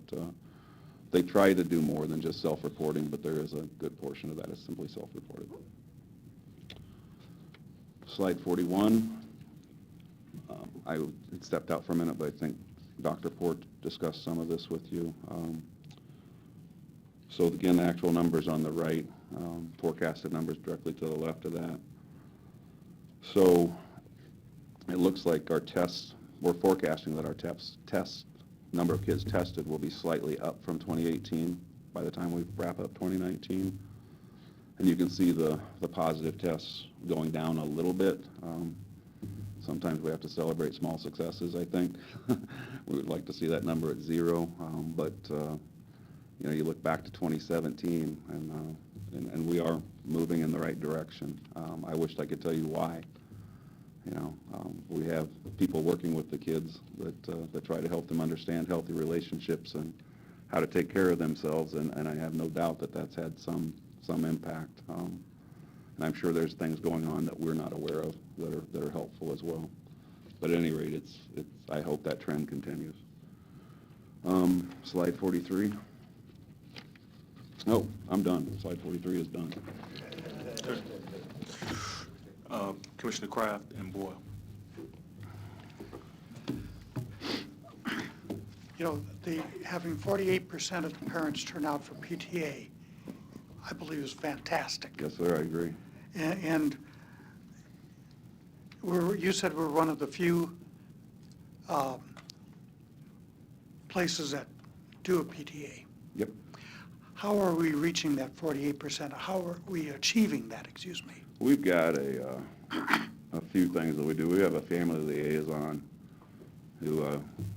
they try to do more than just self-reporting, but there is a good portion of that is simply self-reported. Slide 41. I stepped out for a minute, but I think Dr. Port discussed some of this with you. So again, the actual numbers on the right, forecasted numbers directly to the left of that. So it looks like our tests, we're forecasting that our test number of kids tested will be slightly up from 2018 by the time we wrap up 2019. And you can see the positive tests going down a little bit. Sometimes we have to celebrate small successes, I think. We would like to see that number at 0, but you know, you look back to 2017, and we are moving in the right direction. I wish I could tell you why. You know, we have people working with the kids that try to help them understand healthy relationships and how to take care of themselves, and I have no doubt that that's had some impact. And I'm sure there's things going on that we're not aware of that are helpful as well. But at any rate, I hope that trend continues. Slide 43. Oh, I'm done. Slide 43 is done. Commissioner Kraft and Boyle. You know, having 48% of the parents turn out for PTA, I believe is fantastic. Yes, sir, I agree. And you said we're one of the few places that do a PTA. Yep. How are we reaching that 48%? How are we achieving that, excuse me? We've got a few things that we do. We have a family liaison who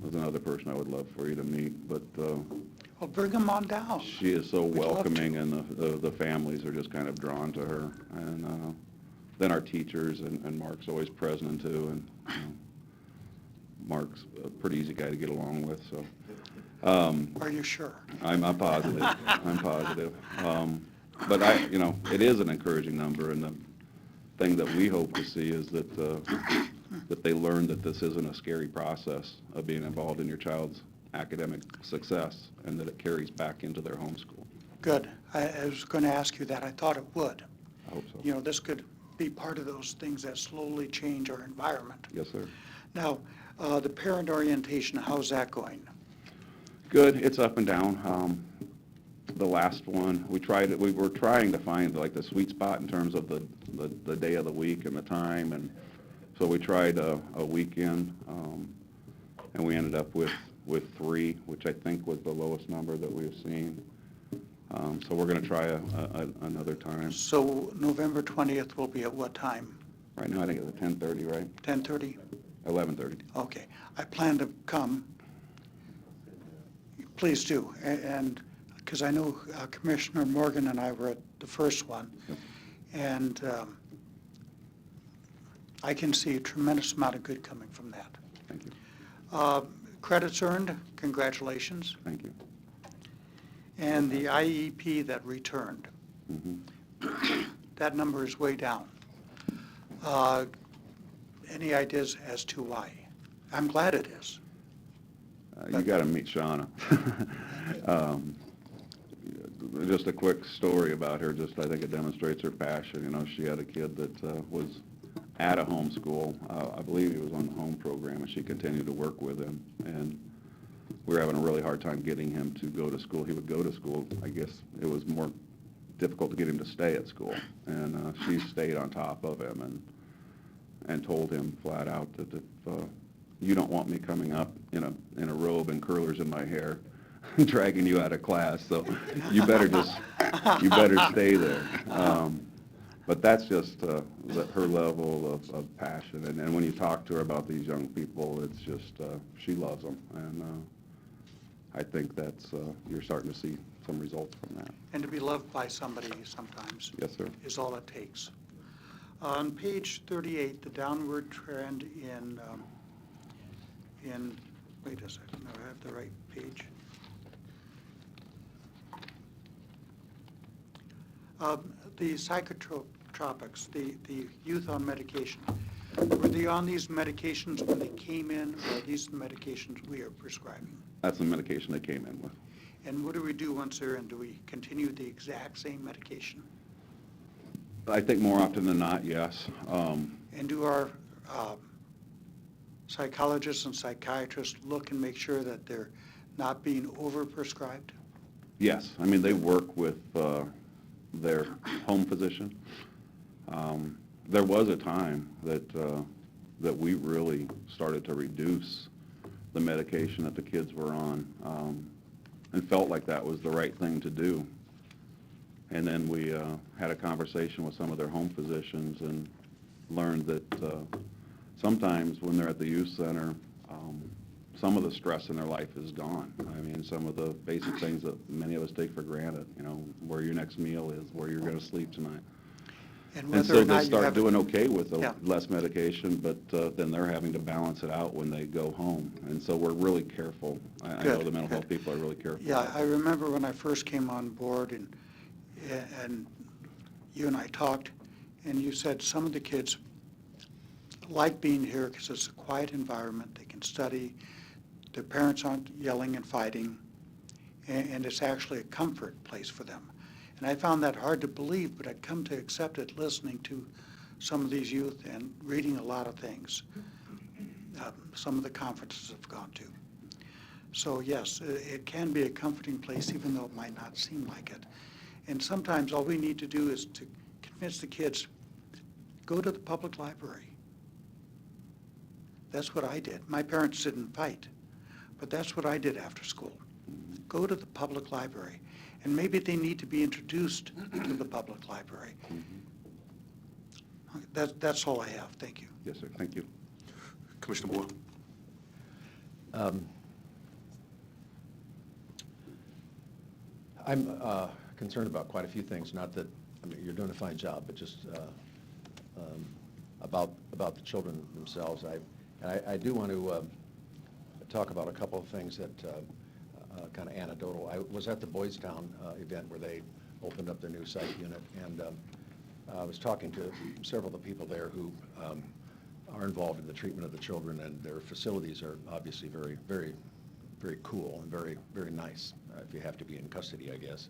is another person I would love for you to meet, but Well, bring them on down. she is so We'd love welcoming, to. and the families are just kind of drawn to her. And then our teachers, and Mark's always present too, and Mark's a pretty easy guy to get along with, so. Are you sure? I'm positive. I'm positive. But it is an encouraging number, and the thing that we hope to see is that that they learn that this isn't a scary process of being involved in your child's academic success, and that it carries back into their homeschool. Good. I was going to ask you that. I thought it would. I hope so. You know, this could be part of those things that slowly change our environment. Yes, sir. Now, the parent orientation, how's that going? Good, it's up and down. The last one, we were trying to find like the sweet spot in terms of the day of the week and the time, and so we tried a weekend, and we ended up with 3, which I think was the lowest number that we've seen. So we're going to try another time. So November 20th will be at what time? Right now, I think it's at 10:30, right? 10:30? 11:30. Okay. I plan to come. Please do. And because I know Commissioner Morgan and I were at the first one, and I can see a tremendous amount of good coming from that. Thank you. Credits earned, congratulations. Thank you. And the IEP that returned, that number is way down. Any ideas as to why? I'm glad it is. You got to meet Shauna. Just a quick story about her, just I think it demonstrates her passion. You know, she had a kid that was at a homeschool. I believe he was on the home program, and she continued to work with him. And we were having a really hard time getting him to go to school. He would go to school. I guess it was more difficult to get him to stay at school. And she stayed on top of him and told him flat out that if you don't want me coming up in a robe and curlers in my hair, dragging you out of class, so you better stay there. But that's just her level of passion. And when you talk to her about these young people, it's just, she loves them. And I think that's, you're starting to see some results from that. And to be loved by somebody sometimes Yes, sir. is all it takes. On page 38, the downward trend in, wait a second, I have the right page. The psychotropics, the youth on medication, were they on these medications when they came in, or are these the medications we are prescribing? That's the medication they came in with. And what do we do once they're in? Do we continue the exact same medication? I think more often than not, yes. And do our psychologists and psychiatrists look and make sure that they're not being overprescribed? Yes, I mean, they work with their home physician. There was a time that we really started to reduce the medication that the kids were on, and felt like that was the right thing to do. And then we had a conversation with some of their home physicians and learned that sometimes when they're at the youth center, some of the stress in their life is gone. I mean, some of the basic things that many of us take for granted, you know, where your next meal is, where you're going to sleep tonight. And so they start doing okay with less medication, but then they're having to balance it out when they go home. And so we're really careful. I know the mental health people are really careful. Yeah, I remember when I first came on board and you and I talked, and you said some of the kids like being here because it's a quiet environment. They can study. Their parents aren't yelling and fighting, and it's actually a comfort place for them. And I found that hard to believe, but I'd come to accept it listening to some of these youth and reading a lot of things, some of the conferences I've gone to. So yes, it can be a comforting place, even though it might not seem like it. And sometimes all we need to do is to convince the kids, go to the public library. That's what I did. My parents didn't fight, but that's what I did after school. Go to the public library. And maybe they need to be introduced to the public library. That's all I have. Thank you. Yes, sir. Thank you. Commissioner Boyle? I'm concerned about quite a few things, not that, I mean, you're doing a fine job, but just about the children themselves. I do want to talk about a couple of things that kind of anecdotal. I was at the Boys Town event where they opened up their new psych unit, and I was talking to several of the people there who are involved in the treatment of the children, and their facilities are obviously very, very, very cool and very, very nice, if you have to be in custody, I guess.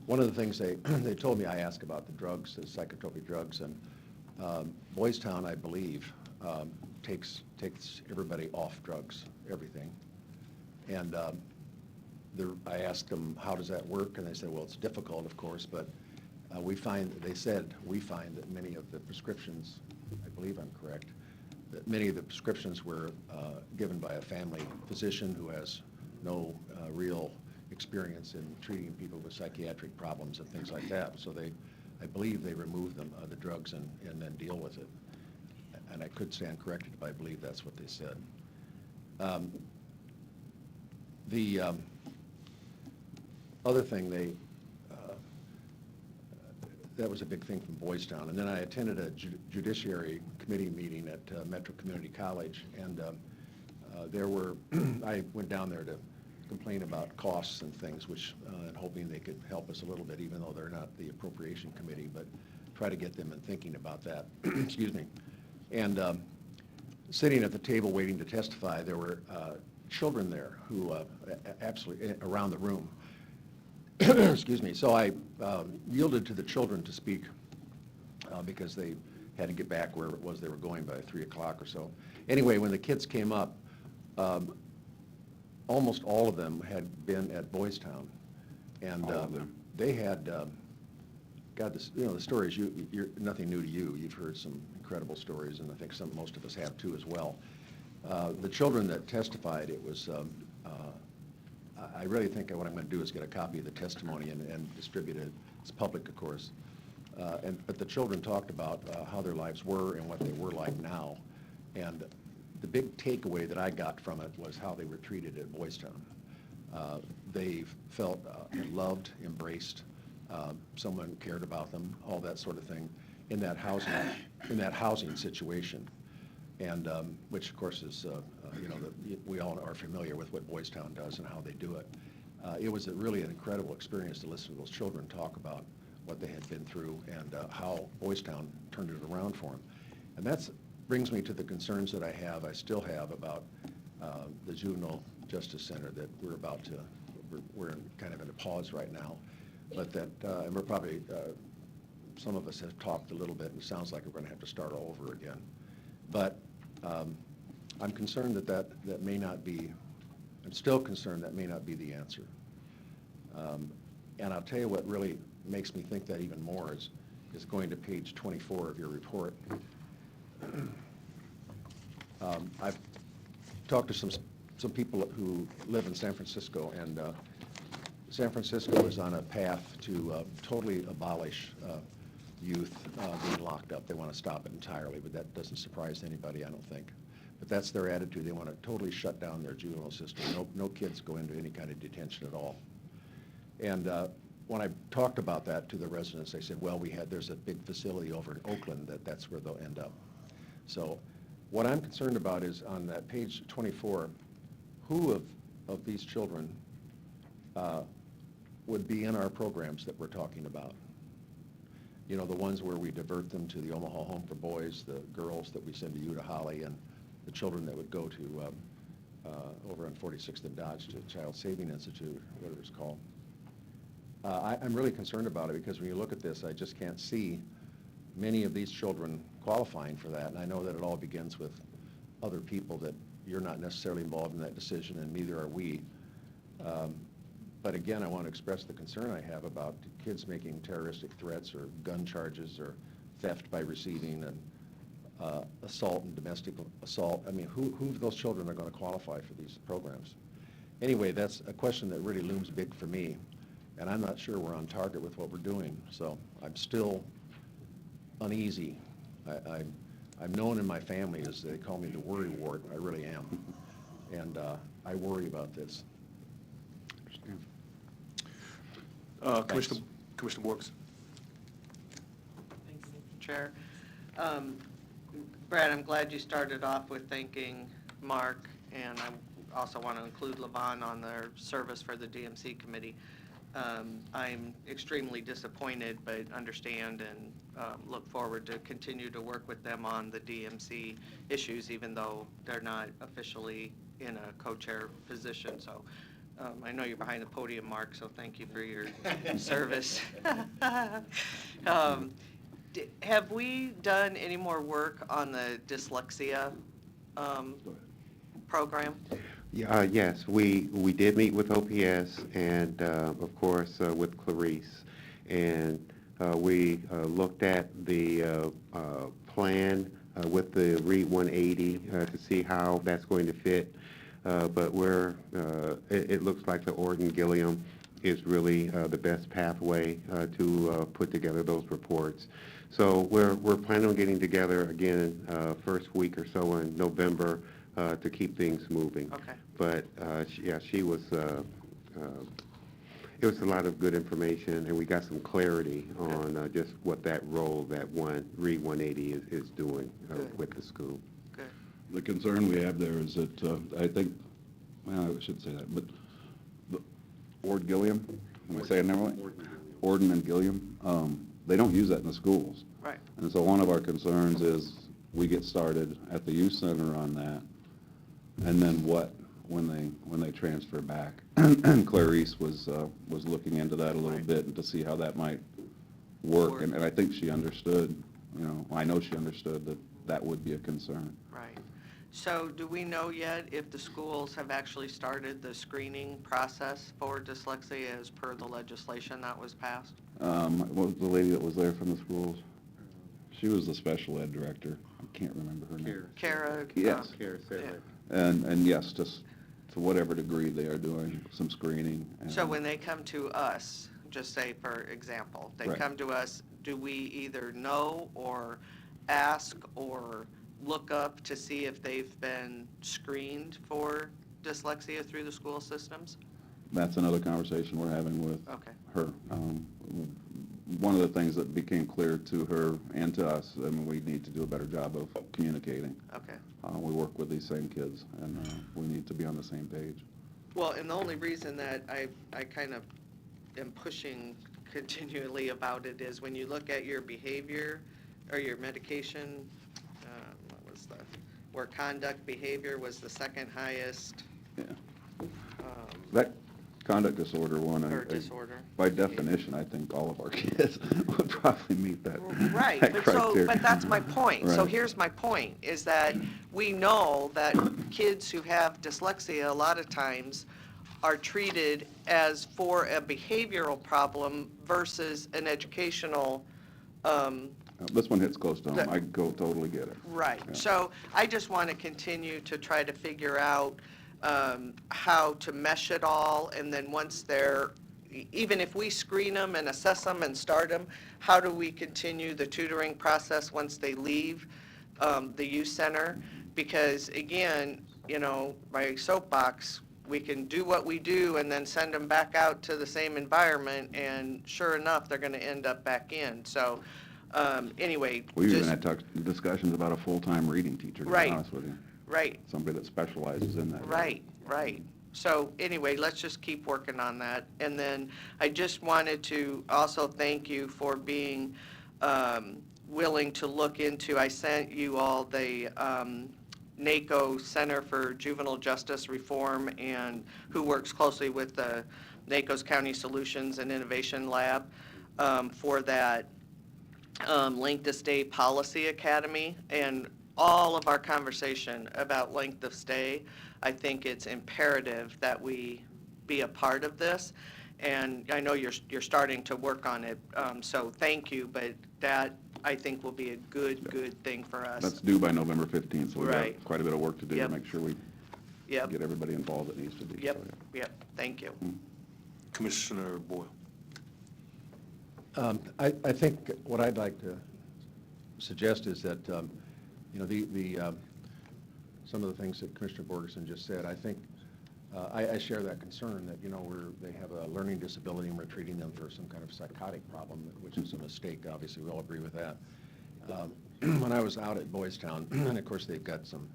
One of the things they told me, I asked about the drugs, the psychotropic drugs, and Boys Town, I believe, takes everybody off drugs, everything. And I asked them, how does that work? And they said, well, it's difficult, of course, but we find that many of the prescriptions, I believe I'm correct, that many of the prescriptions were given by a family physician who has no real experience in treating people with psychiatric problems and things like that. So I believe they remove them, the drugs, and then deal with it. And I could stand corrected, but I believe that's what they said. The other thing, that was a big thing from Boys Town. And then I attended a judiciary committee meeting at Metro Community College, and I went down there to complain about costs and things, which, and hoping they could help us a little bit, even though they're not the appropriation committee, but try to get them in thinking about that. Excuse me. And sitting at the table waiting to testify, there were children there who absolutely around the room. Excuse me. So I yielded to the children to speak because they had to get back where it was they were going by 3 o'clock or so. Anyway, when the kids came up, almost all of them had been at Boys Town. And All of them. they had, God, this, the stories, you're nothing new to you. You've heard some incredible stories, and I think most of us have too as well. The children that testified, it was, I really think what I'm going to do is get a copy of the testimony and distribute it. It's public, of course. But the children talked about how their lives were and what they were like now. And the big takeaway that I got from it was how they were treated at Boys Town. They felt loved, embraced, someone cared about them, all that sort of thing, in that housing situation. And which, of course, is, we all are familiar with what Boys Town does and how they do it. It was really an incredible experience to listen to those children talk about what they had been through and how Boys Town turned it around for them. And that brings me to the concerns that I still have about the Juvenile Justice Center that we're kind of in a pause right now. But that, and we're probably, some of us have talked a little bit, and it sounds like we're going to have to start all over again. But I'm concerned that may not be, I'm still concerned that may not be the answer. And I'll tell you what really makes me think that even more is going to page 24 of your report. I've talked to some people who live in San Francisco, and San Francisco is on a path to totally abolish youth being locked up. They want to stop it entirely, but that doesn't surprise anybody, I don't think. But that's their attitude. They want to totally shut down their juvenile system. No kids go into any kind of detention at all. And when I talked about that to the residents, they said, well, there's a big facility over in Oakland that's where they'll end up. So what I'm concerned about is on that page 24, who of these children would be in our programs that we're talking about? The ones where we divert them to the Omaha Home for Boys, the girls that we send to Utah Holly, and the children that would go to over on 46th and Dodge to Child Saving Institute, whatever it's called. I'm really concerned about it because when you look at this, I just can't see many of these children qualifying for that. And I know that it all begins with other people, that you're not necessarily involved in that decision, and neither are we. But again, I want to express the concern I have about kids making terroristic threats or gun charges or theft by receiving and assault and domestic assault. I mean, who of those children are going to qualify for these programs? Anyway, that's a question that really looms big for me, and I'm not sure we're on target with what we're doing. So I'm still uneasy. I'm known in my family as they call me the worry ward. I really am, and I worry about this. Commissioner Borges. Thank you, Mr. Chair. Brad, I'm glad you started off with thanking Mark, and I also want to include Levon on their service for the DMC committee. I'm extremely disappointed, but understand and look forward to continue to work with them on the DMC issues, even though they're not officially in a co-chair position. So I know you're behind the podium, Mark, so thank you for your service. Have we done any more work on the dyslexia program? Yeah, yes, we did meet with OPS and, of course, with Clarice. And we looked at the plan with the READ 180 to see how that's going to fit. But it looks like the Orton-Gilliam is really the best pathway to put together those reports. So we're planning on getting together again first week or so in November to keep things moving. Okay. But she was. It was a lot of good information, and we got some clarity on just what that role that READ 180 is doing with the school. Good. The concern we have there is that, I think, well, I shouldn't say that, but the Ord-Gilliam, am I saying that right? Orden and Gilliam, they don't use that in the schools. Right. And so one of our concerns is we get started at the youth center on that, and then what when they transfer back? And Clarice was looking into that a little bit and to see how that might work, and I think she understood, I know she understood that that would be a concern. Right. So do we know yet if the schools have actually started the screening process for dyslexia as per the legislation that was passed? What was the lady that was there from the schools? She was the special ed director. I can't remember her name. Kara? Yes. Kara said Yeah. that. And yes, just to whatever degree they are doing some screening. So when they come to us, just say for example, they Right. come to us, do we either know or ask or look up to see if they've been screened for dyslexia through the school systems? That's another conversation we're having with Okay. her. One of the things that became clear to her and to us, we need to do a better job of communicating. Okay. We work with these same kids, and we need to be on the same page. Well, and the only reason that I kind of am pushing continually about it is when you look at your behavior or your medication, where conduct behavior was the second highest. Yeah. That conduct disorder one, Or disorder. By definition, I think all of our kids would probably meet that Right, that but criteria. but that's my point. So Right. here's my point, is that we know that kids who have dyslexia, a lot of times, are treated as for a behavioral problem versus an educational, This one hits close to home. That- I totally get it. right. Yeah. So I just want to continue to try to figure out how to mesh it all, and then once they're, even if we screen them and assess them and start them, how do we continue the tutoring process once they leave the youth center? Because again, my soapbox, we can do what we do and then send them back out to the same environment, and sure enough, they're going to end up back in. So anyway. We even just- had discussions about a full-time reading teacher, to be Right. honest with you. Right. Somebody that specializes in that. Right, right. So anyway, let's just keep working on that. And then I just wanted to also thank you for being willing to look into, I sent you all the NACO Center for Juvenile Justice Reform, and who works closely with the NACO's County Solutions and Innovation Lab for that Length of Stay Policy Academy. And all of our conversation about length of stay, I think it's imperative that we be a part of this. And I know you're starting to work on it, so thank you, but that, I think, will be a good thing for us. That's due by November 15th, so we've Right. got quite a bit of work to do to Yep. make sure we Yep, get everybody involved that needs to be. yep, So, yeah. yep, thank you. Commissioner Boyle. I think what I'd like to suggest is that, some of the things that Commissioner Borgeson just said, I think, I share that concern that, they have a learning disability and we're treating them for some kind of psychotic problem, which is a mistake, obviously, we all agree with that. When I was out at Boys Town, and of course they've got some,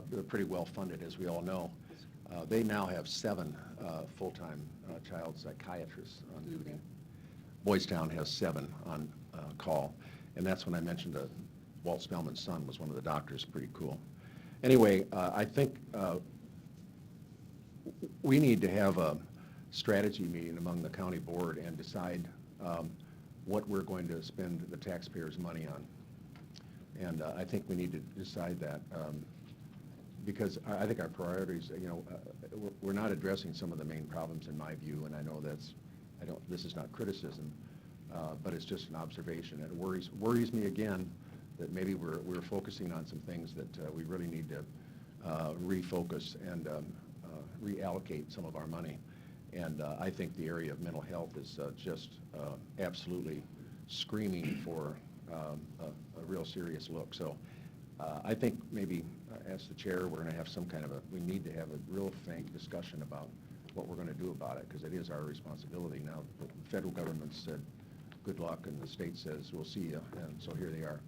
they're pretty well funded, as we all know, they now have 7 full-time child psychiatrists on duty. Boys Town has 7 on call, and that's when I mentioned Walt Spellman's son was one of the doctors, pretty cool. Anyway, I think we need to have a strategy meeting among the county board and decide what we're going to spend the taxpayers' money on. And I think we need to decide that. because I think our priorities, we're not addressing some of the main problems in my view, and I know this is not criticism, but it's just an observation. It worries me again that maybe we're focusing on some things that we really need to refocus and reallocate some of our money. And I think the area of mental health is just absolutely screaming for a real serious look. So I think maybe, as the chair, we're going to have some kind of we need to have a real frank discussion about what we're going to do about it, because it is our responsibility. Now, the federal government said, good luck, and the state says, we'll see you, and so here they are.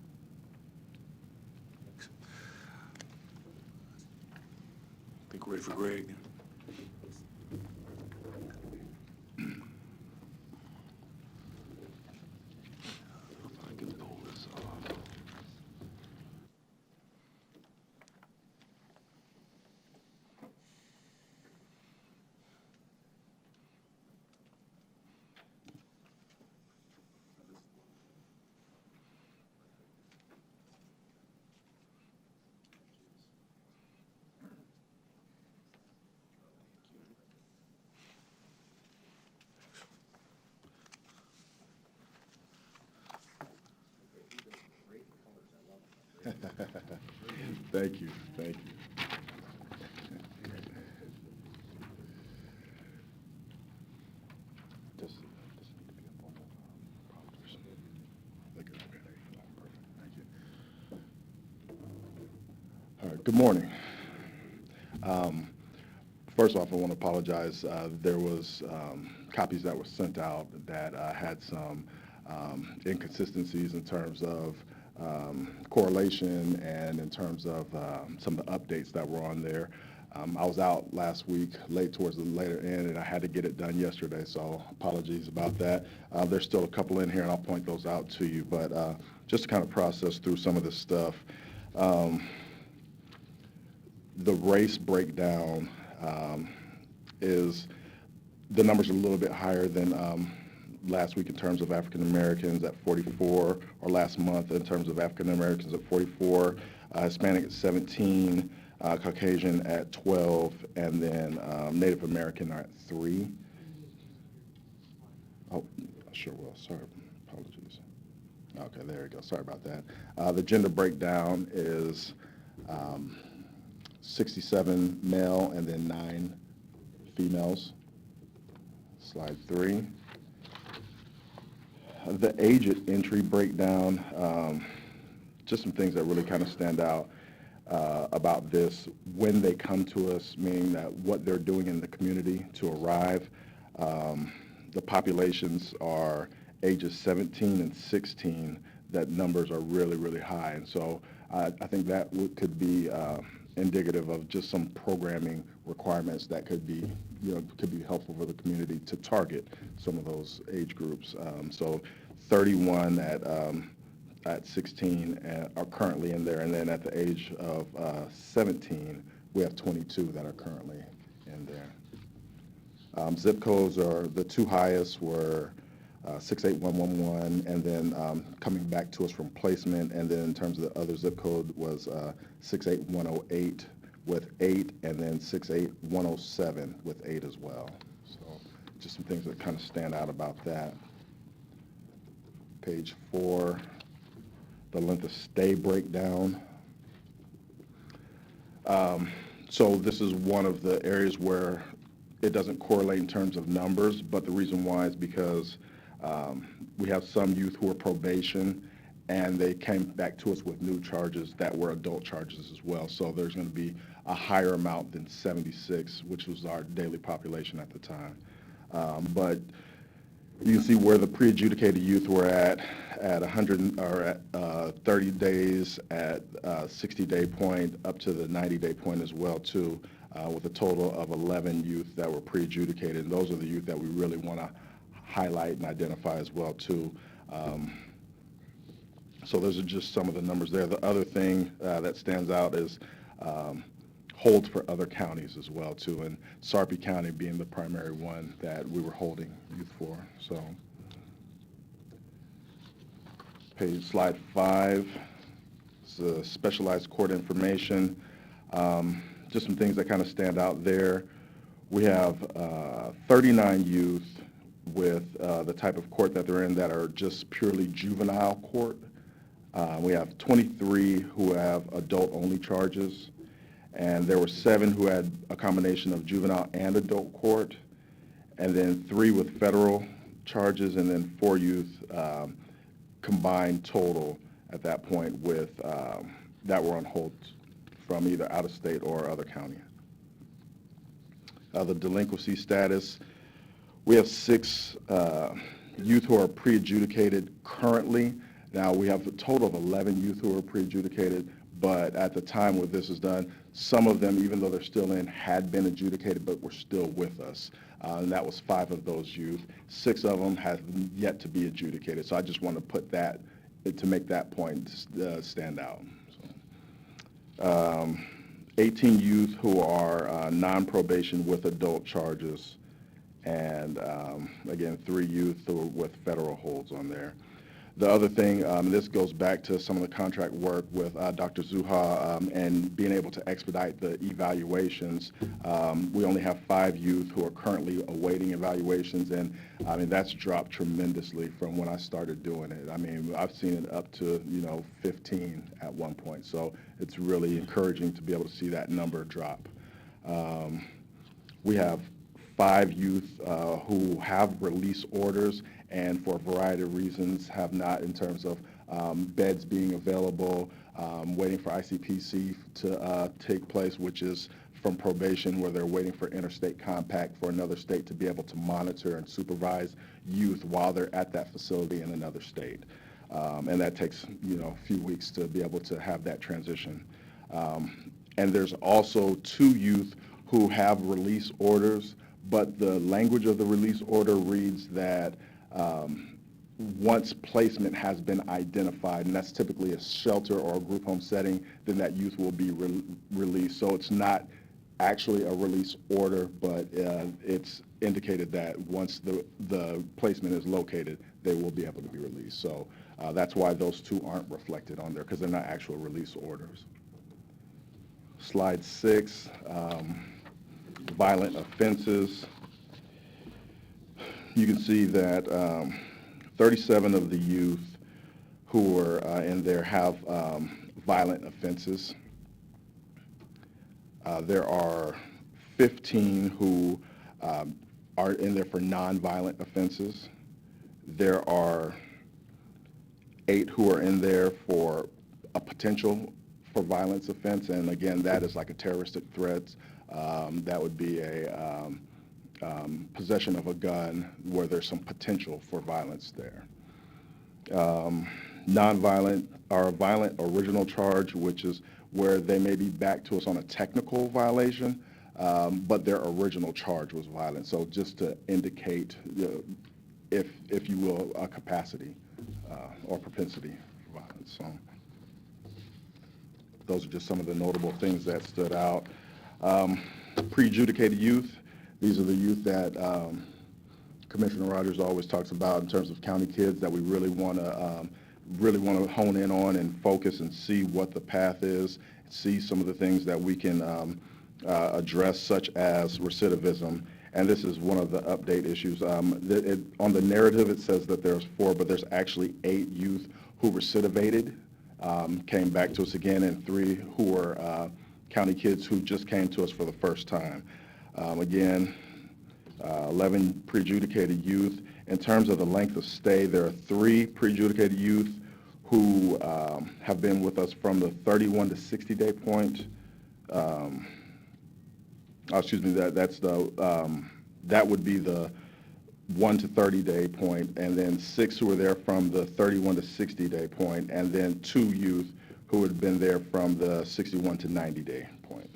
I think we're ready for Greg. If I can pull this off. Thank you, thank you. Does need to be up on the prompters? They're good, okay, there you go, perfect, thank you. All right, good morning. First off, I want to apologize. There was copies that were sent out that had some inconsistencies in terms of correlation and in terms of some of the updates that were on there. I was out last week, late towards the later end, and I had to get it done yesterday, so apologies about that. There's still a couple in here, and I'll point those out to you, but just to kind of process through some of this stuff. The race breakdown is, the numbers are a little bit higher than last week in terms of African Americans at 44, or last month in terms of African Americans at 44, Hispanic at 17, Caucasian at 12, and then Native American at 3. Oh, sure will. Sorry, apologies. Okay, there we go. Sorry about that. The gender breakdown is 67 male and then 9 females. Slide 3. The age at entry breakdown, just some things that really kind of stand out about this when they come to us, meaning that what they're doing in the community to arrive. The populations are ages 17 and 16, that numbers are really, really high. And so I think that could be indicative of just some programming requirements that could be, could be helpful for the community to target some of those age groups. So 31 at 16 are currently in there, and then at the age of 17, we have 22 that are currently in there. Zip codes are the two highest were 68111, and then coming back to us from placement, and then in terms of the other zip code was 68108 with 8, and then 68107 with 8 as well. So just some things that kind of stand out about that. Page 4, the length of stay breakdown. So this is one of the areas where it doesn't correlate in terms of numbers, but the reason why is because we have some youth who are probation, and they came back to us with new charges that were adult charges as well. So there's going to be a higher amount than 76, which was our daily population at the time. But you can see where the pre-adjudicated youth were at 100 or at 30 days, at 60-day point, up to the 90-day point as well too, with a total of 11 youth that were pre-adjudicated. And those are the youth that we really want to highlight and identify as well too. So those are just some of the numbers there. The other thing that stands out is holds for other counties as well too, and Sarpy County being the primary one that we were holding youth for. So slide 5 is the specialized court information. Just some things that kind of stand out there. We have 39 youth with the type of court that they're in that are just purely juvenile court. We have 23 who have adult-only charges, and there were 7 who had a combination of juvenile and adult court, and then 3 with federal charges, and then 4 youth combined total at that point with that were on hold from either out of state or other county. The delinquency status, we have 6 youth who are pre-adjudicated currently. Now, we have a total of 11 youth who are pre-adjudicated, but at the time when this is done, some of them, even though they're still in, had been adjudicated but were still with us. And that was 5 of those youth. 6 of them have yet to be adjudicated. So I just want to put that, to make that point stand out. So, 18 youth who are non-probation with adult charges, and again, 3 youth who are with federal holds on there. The other thing, this goes back to some of the contract work with Dr. Zuha and being able to expedite the evaluations. We only have 5 youth who are currently awaiting evaluations, and I mean, that's dropped tremendously from when I started doing it. I mean, I've seen it up to, 15 at one point, so it's really encouraging to be able to see that number drop. We have 5 youth who have release orders and for a variety of reasons have not, in terms of beds being available, waiting for ICPC to take place, which is from probation, where they're waiting for interstate compact for another state to be able to monitor and supervise youth while they're at that facility in another state. And that takes, a few weeks to be able to have that transition. And there's also 2 youth who have release orders, but the language of the release order reads that once placement has been identified, and that's typically a shelter or a group home setting, then that youth will be released. So it's not actually a release order, but it's indicated that once the placement is located, they will be able to be released. So that's why those 2 aren't reflected on there, because they're not actual release orders. Slide 6, violent offenses. You can see that 37 of the youth who are in there have violent offenses. There are 15 who are in there for nonviolent offenses. There are 8 who are in there for a potential for violence offense, and again, that is like a terroristic threat. That would be a possession of a gun where there's some potential for violence there. Nonviolent or a violent original charge, which is where they may be back to us on a technical violation, but their original charge was violent. So just to indicate, if you will, a capacity or propensity for violence. So those are just some of the notable things that stood out. Pre-adjudicated youth. These are the youth that Commissioner Rogers always talks about in terms of county kids that we really want to hone in on and focus and see what the path is, see some of the things that we can address, such as recidivism. And this is one of the update issues. On the narrative, it says that there's 4, but there's actually 8 youth who recidivated, came back to us again, and 3 who were county kids who just came to us for the first time. Again, 11 pre-adjudicated youth. In terms of the length of stay, there are 3 pre-adjudicated youth who have been with us from the 31 to 60-day point. Excuse me, that would be the 1 to 30-day point, and then 6 who were there from the 31 to 60-day point, and then 2 youth who had been there from the 61 to 90-day point.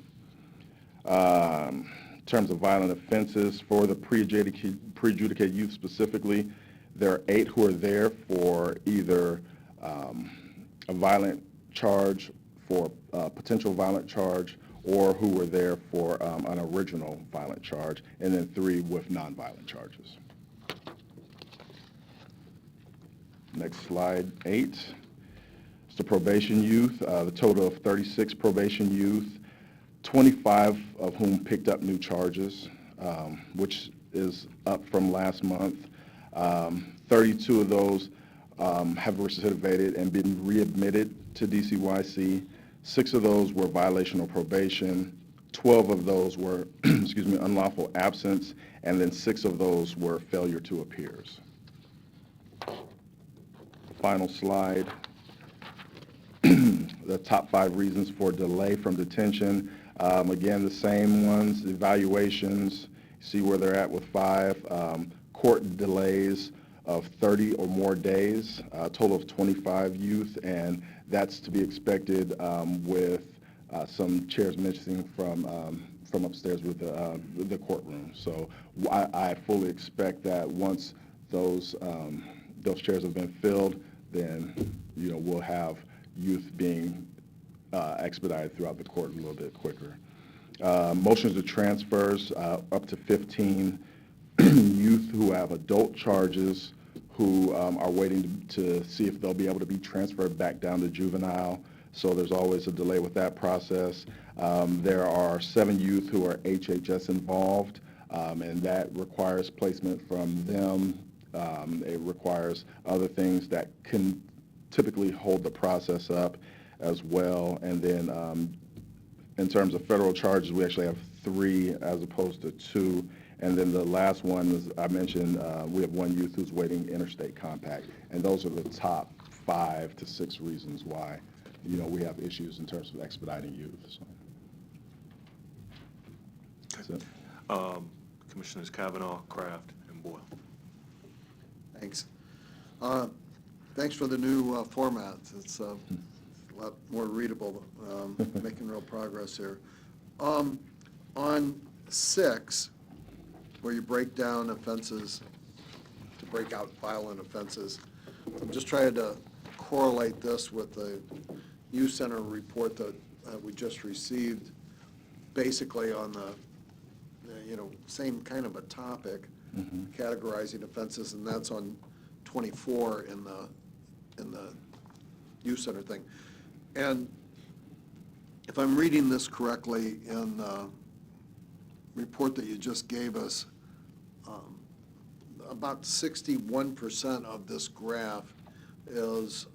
In terms of violent offenses, for the pre-adjudicated youth specifically, there are 8 who are there for either a violent charge, for a potential violent charge, or who were there for an original violent charge, and then 3 with nonviolent charges. Next slide, 8. It's the probation youth. The total of 36 probation youth. 25 of whom picked up new charges, which is up from last month. 32 of those have recidivated and been readmitted to DCYC. 6 of those were violation of probation. 12 of those were, excuse me, unlawful absence, and then 6 of those were failure to appears. Final slide. The top 5 reasons for delay from detention. Again, the same ones, evaluations, see where they're at with 5. Court delays of 30 or more days, a total of 25 youth, and that's to be expected with some chairs missing from upstairs with the courtroom. So I fully expect that once those chairs have been filled, then we'll have youth being expedited throughout the court a little bit quicker. Motions to transfers, up to 15 youth who have adult charges who are waiting to see if they'll be able to be transferred back down to juvenile. So there's always a delay with that process. There are 7 youth who are HHS involved, and that requires placement from them. It requires other things that can typically hold the process up as well. And then in terms of federal charges, we actually have 3 as opposed to 2. And then the last one, as I mentioned, we have 1 youth who's waiting interstate compact. And those are the top 5 to 6 reasons why, we have issues in terms of expediting youth. So. That's it. Commissioners Kavanaugh, Kraft, and Boyle. Thanks. Thanks for the new format. It's a lot more readable, making real progress here. On 6, where you break down offenses to break out violent offenses, I'm just trying to correlate this with the youth center report that we just received, basically on the same kind of a topic, categorizing offenses, and that's on 24 in the youth center thing. And if I'm reading this correctly, in the report that you just gave us, about 61% of this graph is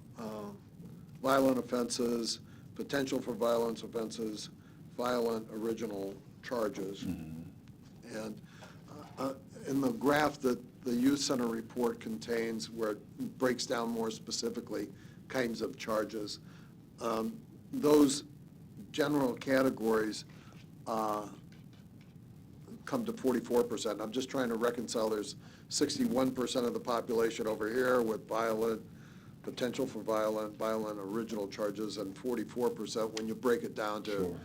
violent offenses, potential for violence offenses, violent original charges. And in the graph that the youth center report contains, where it breaks down more specifically kinds of charges, those general categories come to 44%. I'm just trying to reconcile. There's 61% of the population over here with violent, potential for violent original charges, and 44% when you break it down to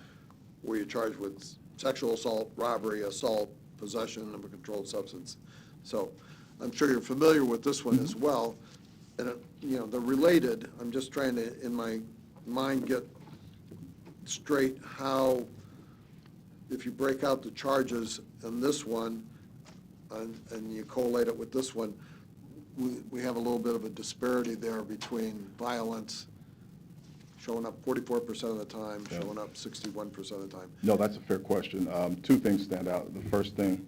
where you're charged with sexual assault, robbery, assault, possession of a controlled substance. So I'm sure you're familiar with this one as well. And, they're related. I'm just trying to, in my mind, get straight how, if you break out the charges in this one and you collate it with this one, we have a little bit of a disparity there between violence showing up 44% of the time, showing up 61% of the time. No, that's a fair question. 2 things stand out. The first thing,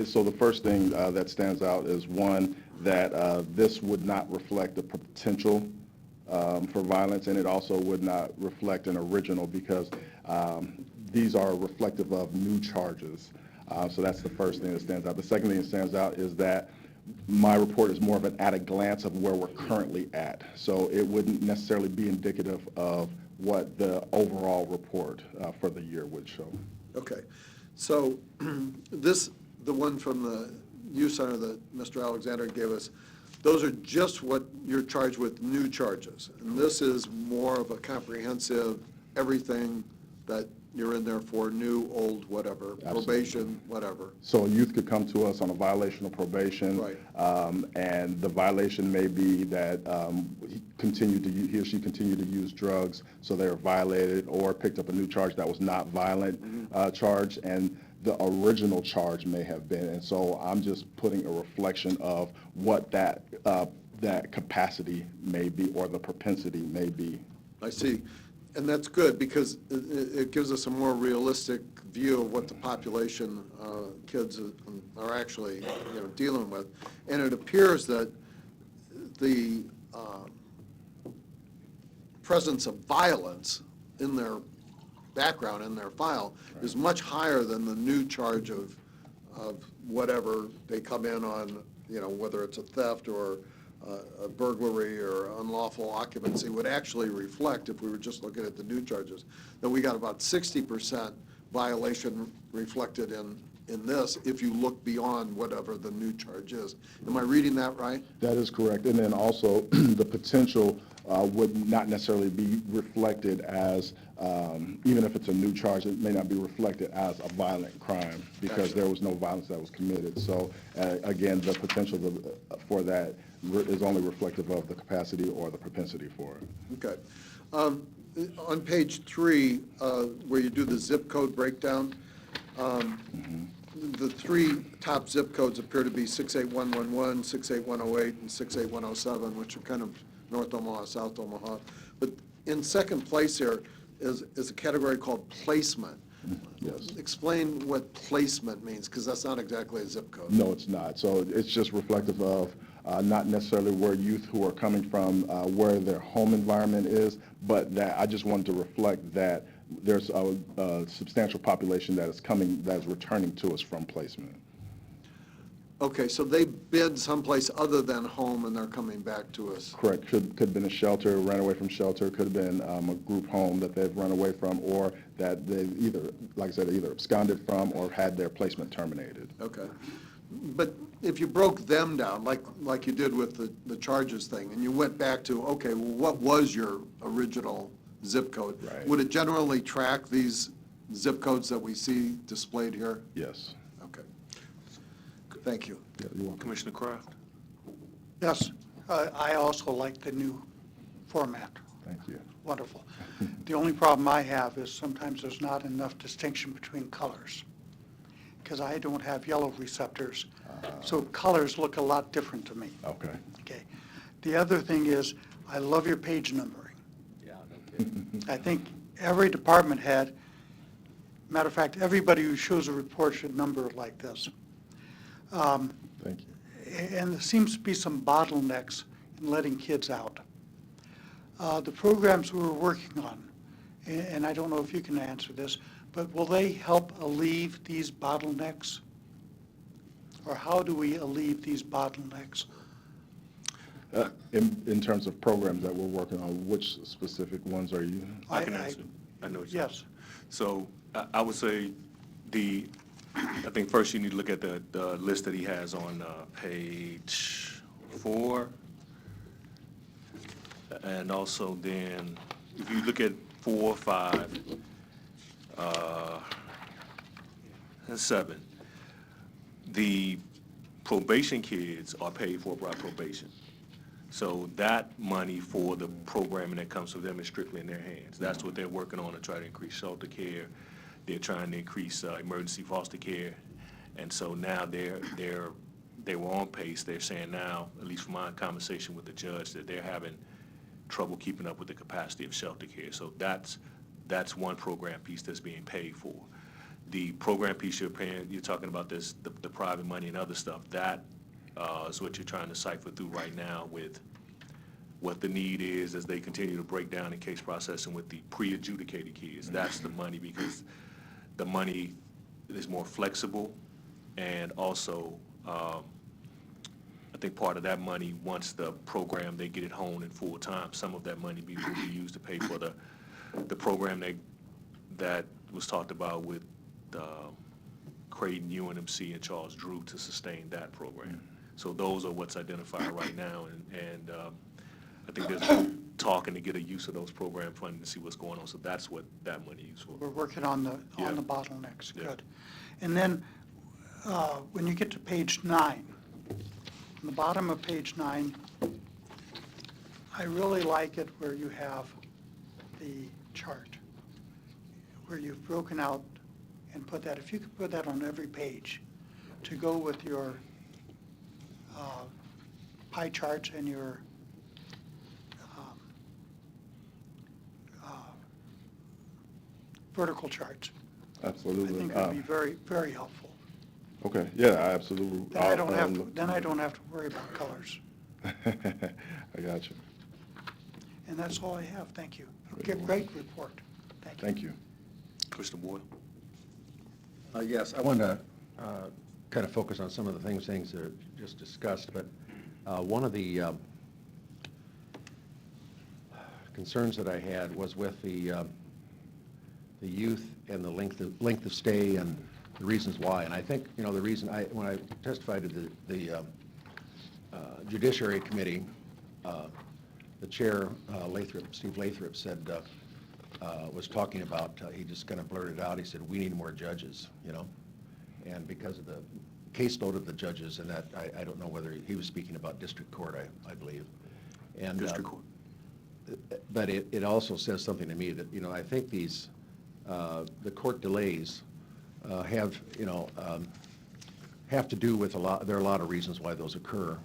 so the first thing that stands out is, one, that this would not reflect the potential for violence, and it also would not reflect an original, because these are reflective of new charges. So that's the first thing that stands out. The second thing that stands out is that my report is more of an at a glance of where we're currently at. So it wouldn't necessarily be indicative of what the overall report for the year would show. Okay. So the one from the youth center that Mr. Alexander gave us, those are just what you're charged with, new charges. And this is more of a comprehensive, everything that you're in there for, new, old, whatever, Absolutely. Probation, whatever. So a youth could come to us on a violation of probation, Right. And the violation may be that he or she continued to use drugs, so they were violated, or picked up a new charge that was not violent charge, and the original charge may have been. And so I'm just putting a reflection of what that capacity may be, or the propensity may be. I see. And that's good, because it gives us a more realistic view of what the population, kids are actually, dealing with. And it appears that the presence of violence in their background, in their file, is much higher than the new charge of whatever they come in on, whether it's a theft or a burglary or unlawful occupancy, would actually reflect, if we were just looking at the new charges, that we got about 60% violation reflected in this, if you look beyond whatever the new charge is. Am I reading that right? That is correct. And then also, the potential would not necessarily be reflected as, even if it's a new charge, it may not be reflected as a violent crime because there was no violence that was committed. So again, the potential for that is only reflective of the capacity or the propensity for it. Okay. On page 3, where you do the zip code breakdown, the 3 top zip codes appear to be 68111, 68108, and 68107, which are kind of North Omaha, South Omaha. But in second place here is a category called placement. Yes. Explain what placement means, because that's not exactly a zip code. No, it's not. So it's just reflective of not necessarily where youth who are coming from, where their home environment is, but that I just wanted to reflect that there's a substantial population that is returning to us from placement. Okay, so they bid someplace other than home and they're coming back to us. Correct. Could have been a shelter, ran away from shelter, could have been a group home that they've run away from, or that they've either, like I said, either absconded from or had their placement terminated. Okay. But if you broke them down, like you did with the charges thing, and you went back to, okay, well, what was your original zip code? Right. Would it generally track these zip codes that we see displayed here? Yes. Okay. Thank you. Yeah, you're welcome. Commissioner Kraft? Yes, I also like the new format. Thank you. Wonderful. The only problem I have is sometimes there's not enough distinction between colors, because I don't have yellow receptors, so colors look a lot different to me. Okay. Okay. The other thing is, I love your page numbering. Yeah, no kidding. I think every department head, matter of fact, everybody who shows a report should number it like this. Thank you. And there seems to be some bottlenecks in letting kids out. The programs we're working on, and I don't know if you can answer this, but will they help alleviate these bottlenecks? Or how do we alleviate these bottlenecks? In terms of programs that we're working on, which specific ones are you? I can answer. I know what you're Yes. So I would say I think first you need to look at the list that he has on page 4. And also then, if you look at 4, 5, and 7, the probation kids are paid for by probation. So that money for the programming that comes to them is strictly in their hands. That's what they're working on to try to increase shelter care. They're trying to increase emergency foster care. And so now they were on pace. They're saying now, at least from my conversation with the judge, that they're having trouble keeping up with the capacity of shelter care. So that's one program piece that's being paid for. The program piece you're paying, you're talking about this, the private money and other stuff, that is what you're trying to cipher through right now with what the need is as they continue to break down in case processing with the pre-adjudicated kids. That's the money, because the money is more flexible, and also I think part of that money, once the program, they get it honed in full time, some of that money will be used to pay for the program that was talked about with Creighton, UNMC, and Charles Drew to sustain that program. So those are what's identified right now, and I think there's talking to get a use of those program funding to see what's going on. So that's what that money is used for. We're working on the Yeah. bottlenecks, Yeah. good. And then, when you get to page 9, on the bottom of page 9, I really like it where you have the chart, where you've broken out and put that, if you could put that on every page, to go with your pie charts and your vertical charts. I Absolutely. think it would be very, very helpful. Okay, yeah, absolutely. Then I don't have to, then I don't have to worry about colors. I got you. And that's all I have. Thank you. Okay, great report. Thank you. Thank you. Commissioner Boyle? Yes, I wanted to kind of focus on some of the things that are just discussed, but one of the concerns that I had was with the youth and the length of stay and the reasons why. And I think, you know, the reason when I testified to the Judiciary Committee, the chair, Steve Lathrop, said, was talking about, he just kind of blurted out, he said, we need more judges, you know? And because of the caseload of the judges, and that, I don't know whether he was speaking about district court, I believe. And, District court. But it also says something to me that, you know, I think these, the court delays have, you know, have to do with there are a lot of reasons why those occur.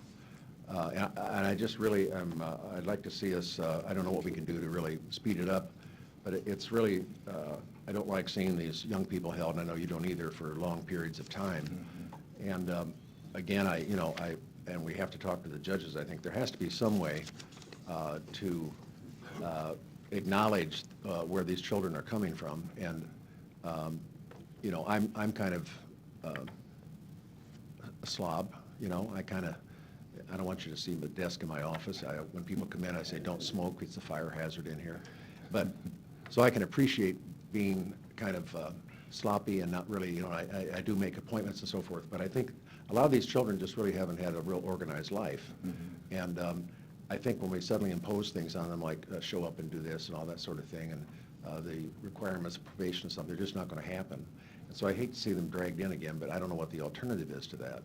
And I just really, I'd like to see us, I don't know what we can do to really speed it up, but it's really, I don't like seeing these young people held, and I know you don't either, for long periods of time. And again, and we have to talk to the judges. I think there has to be some way to acknowledge where these children are coming from. And, you know, I'm kind of a slob, you know. I don't want you to see the desk in my office. When people come in, I say, don't smoke, it's a fire hazard in here. But, so I can appreciate being kind of sloppy and not really, you know, I do make appointments and so forth, but I think a lot of these children just really haven't had a real organized life. And I think when we suddenly impose things on them, like show up and do this and all that sort of thing, and the requirements of probation and stuff, they're just not going to happen. And so I hate to see them dragged in again, but I don't know what the alternative is to that.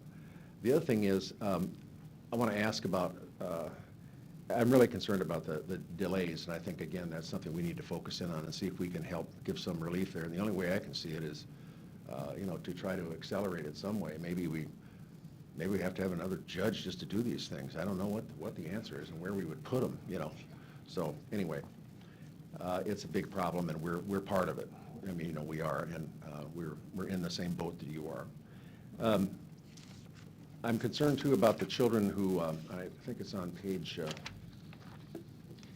The other thing is, I want to ask about, I'm really concerned about the delays, and I think, again, that's something we need to focus in on and see if we can help give some relief there. And the only way I can see it is, you know, to try to accelerate it some way. Maybe we have to have another judge just to do these things. I don't know what the answer is and where we would put them, you know. So anyway, it's a big problem, and we're part of it. I mean, you know, we are, and we're in the same boat that you are. I'm concerned too about the children who, I think it's on page,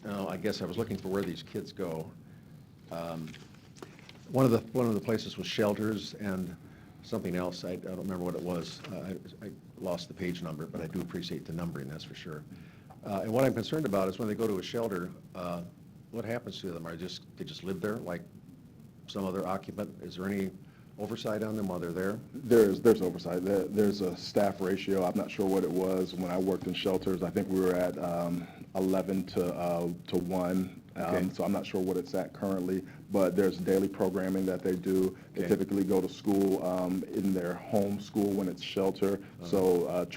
I guess I was looking for where these kids go. One of the places was shelters and something else. I don't remember what it was. I lost the page number, but I do appreciate the numbering, that's for sure. And what I'm concerned about is when they go to a shelter, what happens to them? They just live there like some other occupant? Is there any oversight on them while they're there? There's oversight. There's a staff ratio. I'm not sure what it was when I worked in shelters. I think we were at 11 to 1. Okay. So I'm not sure what it's at currently, but there's daily programming that they do. They Okay. typically go to school in their home school when it's shelter. So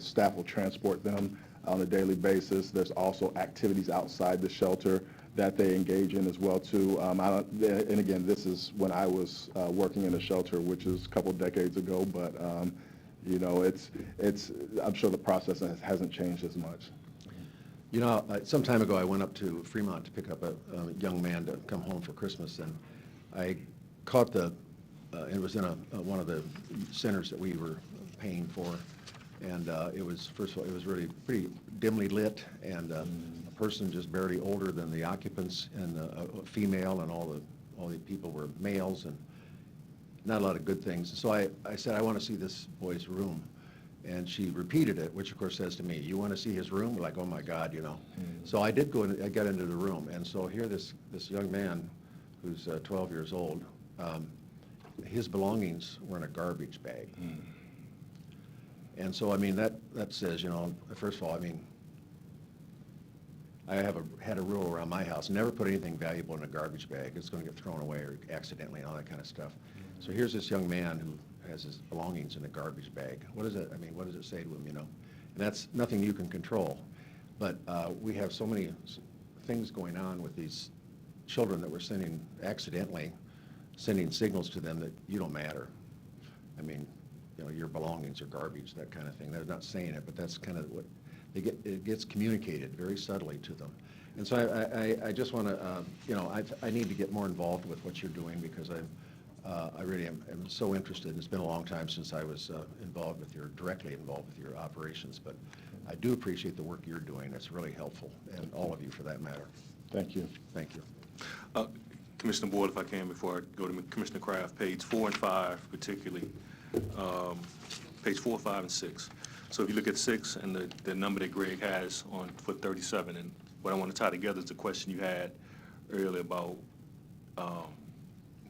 staff will transport them on a daily basis. There's also activities outside the shelter that they engage in as well too. And again, this is when I was working in a shelter, which is a couple of decades ago, but you know, I'm sure the process hasn't changed as much. You know, some time ago, I went up to Fremont to pick up a young man to come home for Christmas, and I caught it was in one of the centers that we were paying for, and it was, first of all, it was really pretty dimly lit, and a person just barely older than the occupants, and a female, and all the people were males, and not a lot of good things. So I said, I want to see this boy's room. And she repeated it, which of course says to me, you want to see his room? We're like, oh my God, you know. So I did go in, I got into the room, and so here this young man who's 12 years old, his belongings were in a garbage bag. And so, I mean, that says, you know, first of all, I mean, I had a rule around my house, never put anything valuable in a garbage bag. It's going to get thrown away or accidentally and all that kind of stuff. So here's this young man who has his belongings in a garbage bag. What is it? I mean, what does it say to him, you know? And that's nothing you can control. But we have so many things going on with these children that we're accidentally sending signals to them that you don't matter. I mean, you know, your belongings are garbage, that kind of thing. They're not saying it, but that's kind of what it gets communicated very subtly to them. And so I just want to, I need to get more involved with what you're doing because I really am so interested. It's been a long time since I was directly involved with your operations, but I do appreciate the work you're doing. It's really helpful, and all of you for that matter. Thank you. Thank you. Commissioner Boyd, if I can, before I go to Commissioner Kraft, page 4 and 5 particularly, page 4, 5, and 6. So if you look at 6 and the number that Greg has on foot 37, and what I want to tie together is the question you had earlier about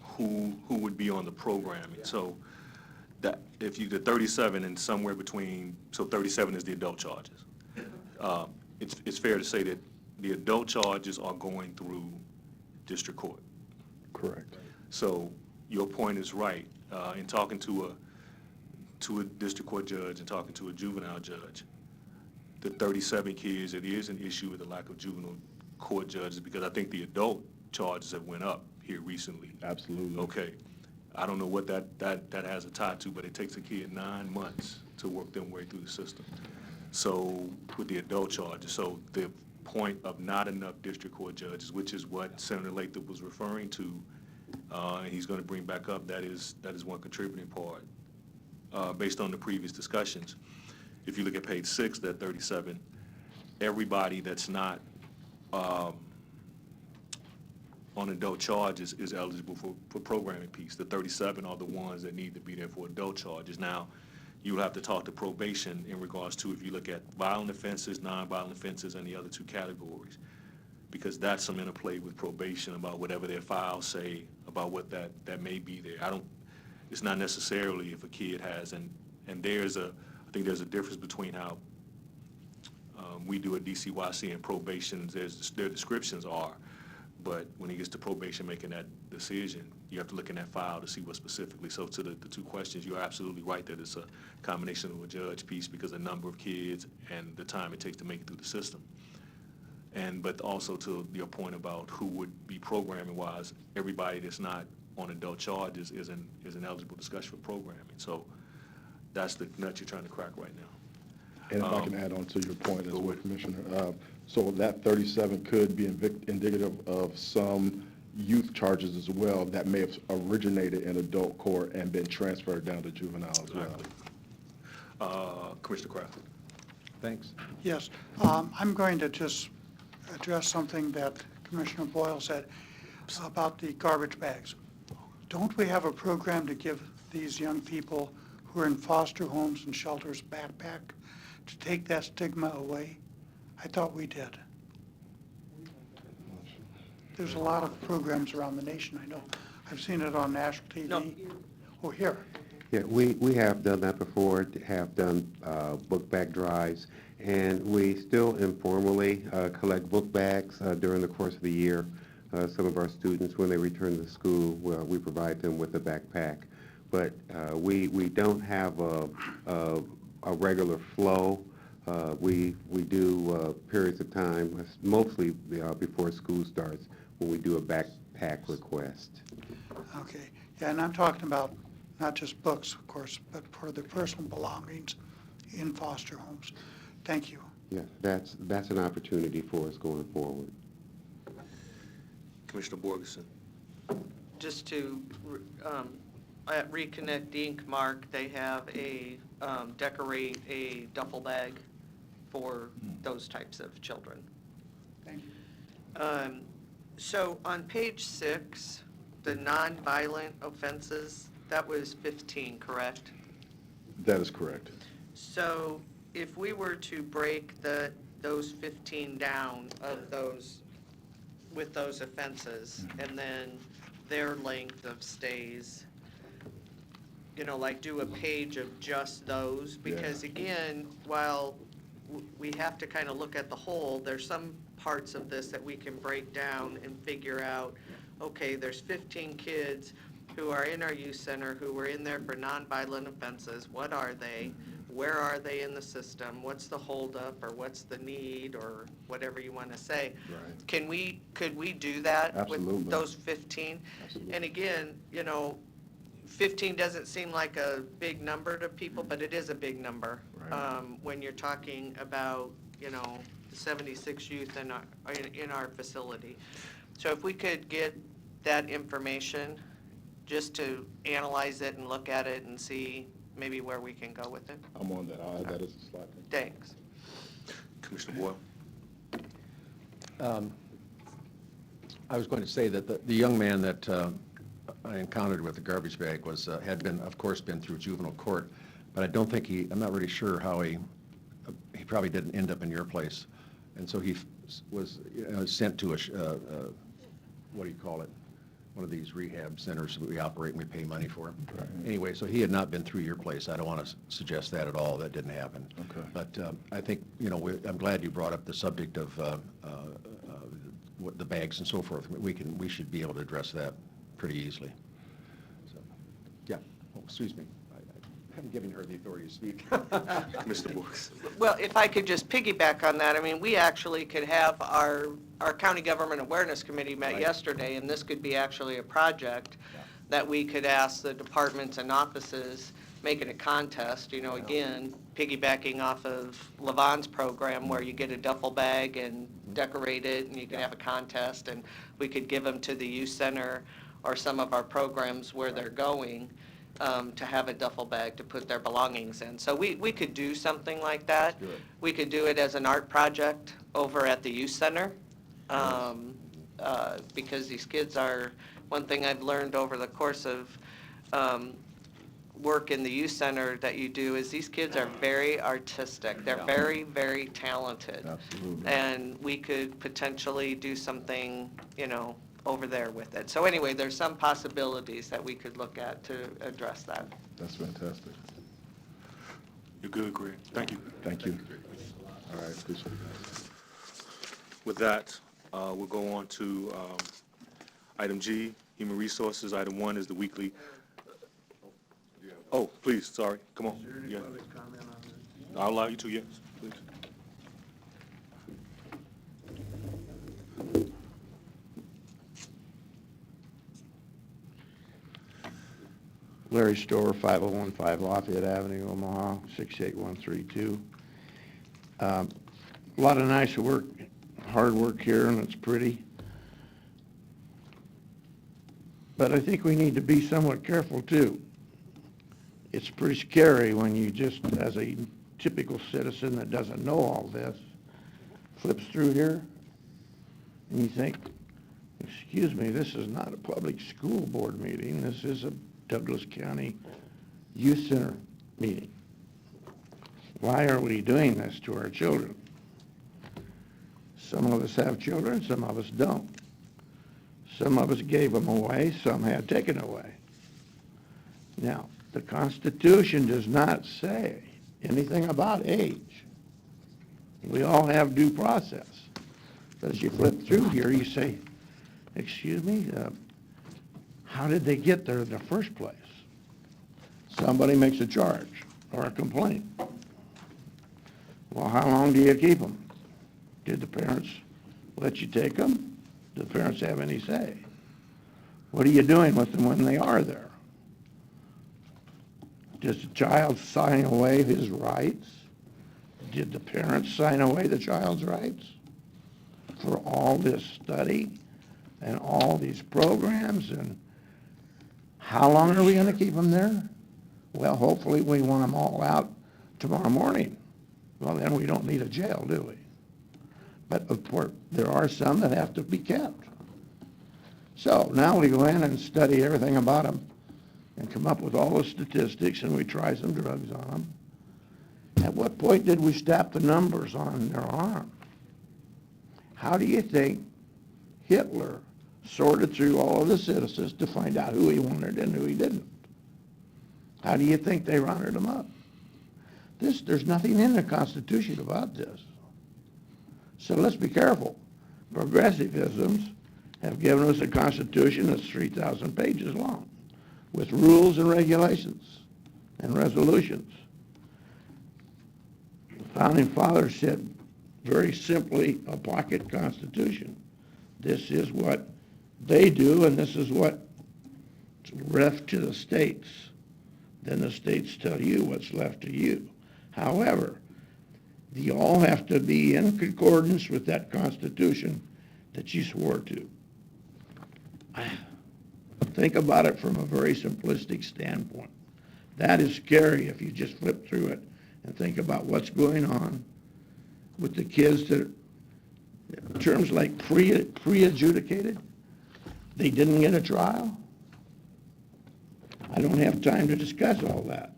who would be on the programming. So that if you did 37 and somewhere between, so 37 is the adult charges. It's fair to say that the adult charges are going through district court. Correct. So your point is right. In talking to a district court judge and talking to a juvenile judge, the 37 kids, it is an issue with the lack of juvenile court judges because I think the adult charges have went up here recently. Absolutely. Okay. I don't know what that has a tie to, but it takes a kid 9 months to work their way through the system. So with the adult charges, so the point of not enough district court judges, which is what Senator Lathrop was referring to, and he's going to bring back up, that is one contributing part based on the previous discussions. If you look at page 6, that 37, everybody that's not on adult charges is eligible for programming piece. The 37 are the ones that need to be there for adult charges. Now, you'll have to talk to probation in regards to if you look at violent offenses, non-violent offenses, and the other 2 categories, because that's some interplay with probation about whatever their files say about what that may be there. It's not necessarily if a kid has, and I think there's a difference between how we do at DCYC and probation, their descriptions are, but when it gets to probation making that decision, you have to look in that file to see what specifically. So to the 2 questions, you're absolutely right that it's a combination of a judge piece because the number of kids and the time it takes to make it through the system. But also to your point about who would be programming wise, everybody that's not on adult charges is an eligible discussion for programming. So that's the nut you're trying to crack right now. And if I can add on to your point as well, Commissioner, so that 37 could be indicative of some youth charges as well that may have originated in adult court and been transferred down to juvenile as well. Commissioner Kraft. Thanks. Yes, I'm going to just address something that Commissioner Boyle said about the garbage bags. Don't we have a program to give these young people who are in foster homes and shelters backpack to take that stigma away? I thought we did. There's a lot of programs around the nation, I know. I've seen it on national TV. No. Oh, here. Yeah, we have done that before, have done book bag drives, and we still informally collect book bags during the course of the year. Some of our students, when they return to school, we provide them with a backpack. But we don't have a regular flow. We do periods of time, mostly before school starts, when we do a backpack request. Okay, yeah, and I'm talking about not just books, of course, but for their personal belongings in foster homes. Thank you. Yeah, that's an opportunity for us going forward. Commissioner Borgeson. Just to at Reconnect Inc., Mark, they have a decorate a duffel bag for those types of children. Thank you. So on page 6, the nonviolent offenses, that was 15, correct? That is correct. So if we were to break those 15 down of those, with those offenses, and then their length of stays, like do a page of just those, because again, while we have to kind of look at the whole, there's some parts of this that we can break down and figure out, okay, there's 15 kids who are in our youth center who were in there for nonviolent offenses. What are they? Where are they in the system? What's the holdup, or what's the need, or whatever you want to say? Right. Could we do that Absolutely. with those 15? Absolutely. And again, 15 doesn't seem like a big number to people, but it is a big number. Right. When you're talking about, the 76 youth in our facility. So if we could get that information, just to analyze it and look at it and see maybe where we can go with it. I'm on that. I'll add that as a slide. Thanks. Commissioner Boyle? I was going to say that the young man that I encountered with the garbage bag had been, of course, been through juvenile court, but I don't think I'm not really sure how he probably didn't end up in your place. And so he was sent to what do you call it? One of these rehab centers that we operate and we pay money for. Right. Anyway, so he had not been through your place. I don't want to suggest that at all. That didn't happen. Okay. But I think, I'm glad you brought up the subject of what the bags and so forth. We should be able to address that pretty easily. So, yeah. Oh, excuse me. I haven't given her the authority to speak. Mr. Brooks? Well, if I could just piggyback on that, I mean, we actually could have our County Government Awareness Committee met Right. yesterday, and this could be actually a project that we could ask the departments and offices, make it a contest, again, piggybacking off of Levon's program where you get a duffel bag and decorate it, and you can have a contest, and we could give them to the youth center or some of our programs where they're going. To have a duffel bag to put their belongings in. So we could do something like that. Good. We could do it as an art project over at the youth center. Because these kids are, one thing I've learned over the course of work in the youth center that you do is these kids are very artistic. They're very, very talented. Absolutely. And we could potentially do something, over there with it. So anyway, there's some possibilities that we could look at to address that. That's fantastic. You're good, Greg. Thank you. Thank you. All right, appreciate it. With that, we'll go on to item G, Human Resources. Item 1 is the weekly. Oh, please, sorry. Come on. Yeah. I'll allow you to, yes, please. Larry Store, 5015 Lafayette Avenue, Omaha, 68132. A lot of nice work, hard work here, and it's pretty. But I think we need to be somewhat careful, too. It's pretty scary when you just, as a typical citizen that doesn't know all this, flips through here, and you think, excuse me, this is not a public school board meeting, this is a Douglas County Youth Center meeting. Why are we doing this to our children? Some of us have children, some of us don't. Some of us gave them away, some had taken away. Now, the Constitution does not say anything about age. We all have due process. But as you flip through here, you say, excuse me, how did they get there in the first place? Somebody makes a charge or a complaint. Well, how long do you keep them? Did the parents let you take them? Do the parents have any say? What are you doing with them when they are there? Does the child sign away his rights? Did the parents sign away the child's rights? For all this study and all these programs, and how long are we going to keep them there? Well, hopefully we want them all out tomorrow morning. Well, then we don't need a jail, do we? But of course, there are some that have to be kept. So now we go in and study everything about them and come up with all the statistics, and we try some drugs on them. At what point did we stop the numbers on their arm? How do you think Hitler sorted through all of the citizens to find out who he wanted and who he didn't? How do you think they rounded them up? There's nothing in the Constitution about this. So let's be careful. Progressivisms have given us a Constitution that's 3,000 pages long with rules and regulations and resolutions. The Founding Fathers said very simply a pocket Constitution. This is what they do, and this is what's left to the states. Then the states tell you what's left to you. However, They all have to be in concordance with that Constitution that you swore to. Think about it from a very simplistic standpoint. That is scary if you just flip through it and think about what's going on with the kids that, terms like pre-adjudicated, they didn't get a trial. I don't have time to discuss all that,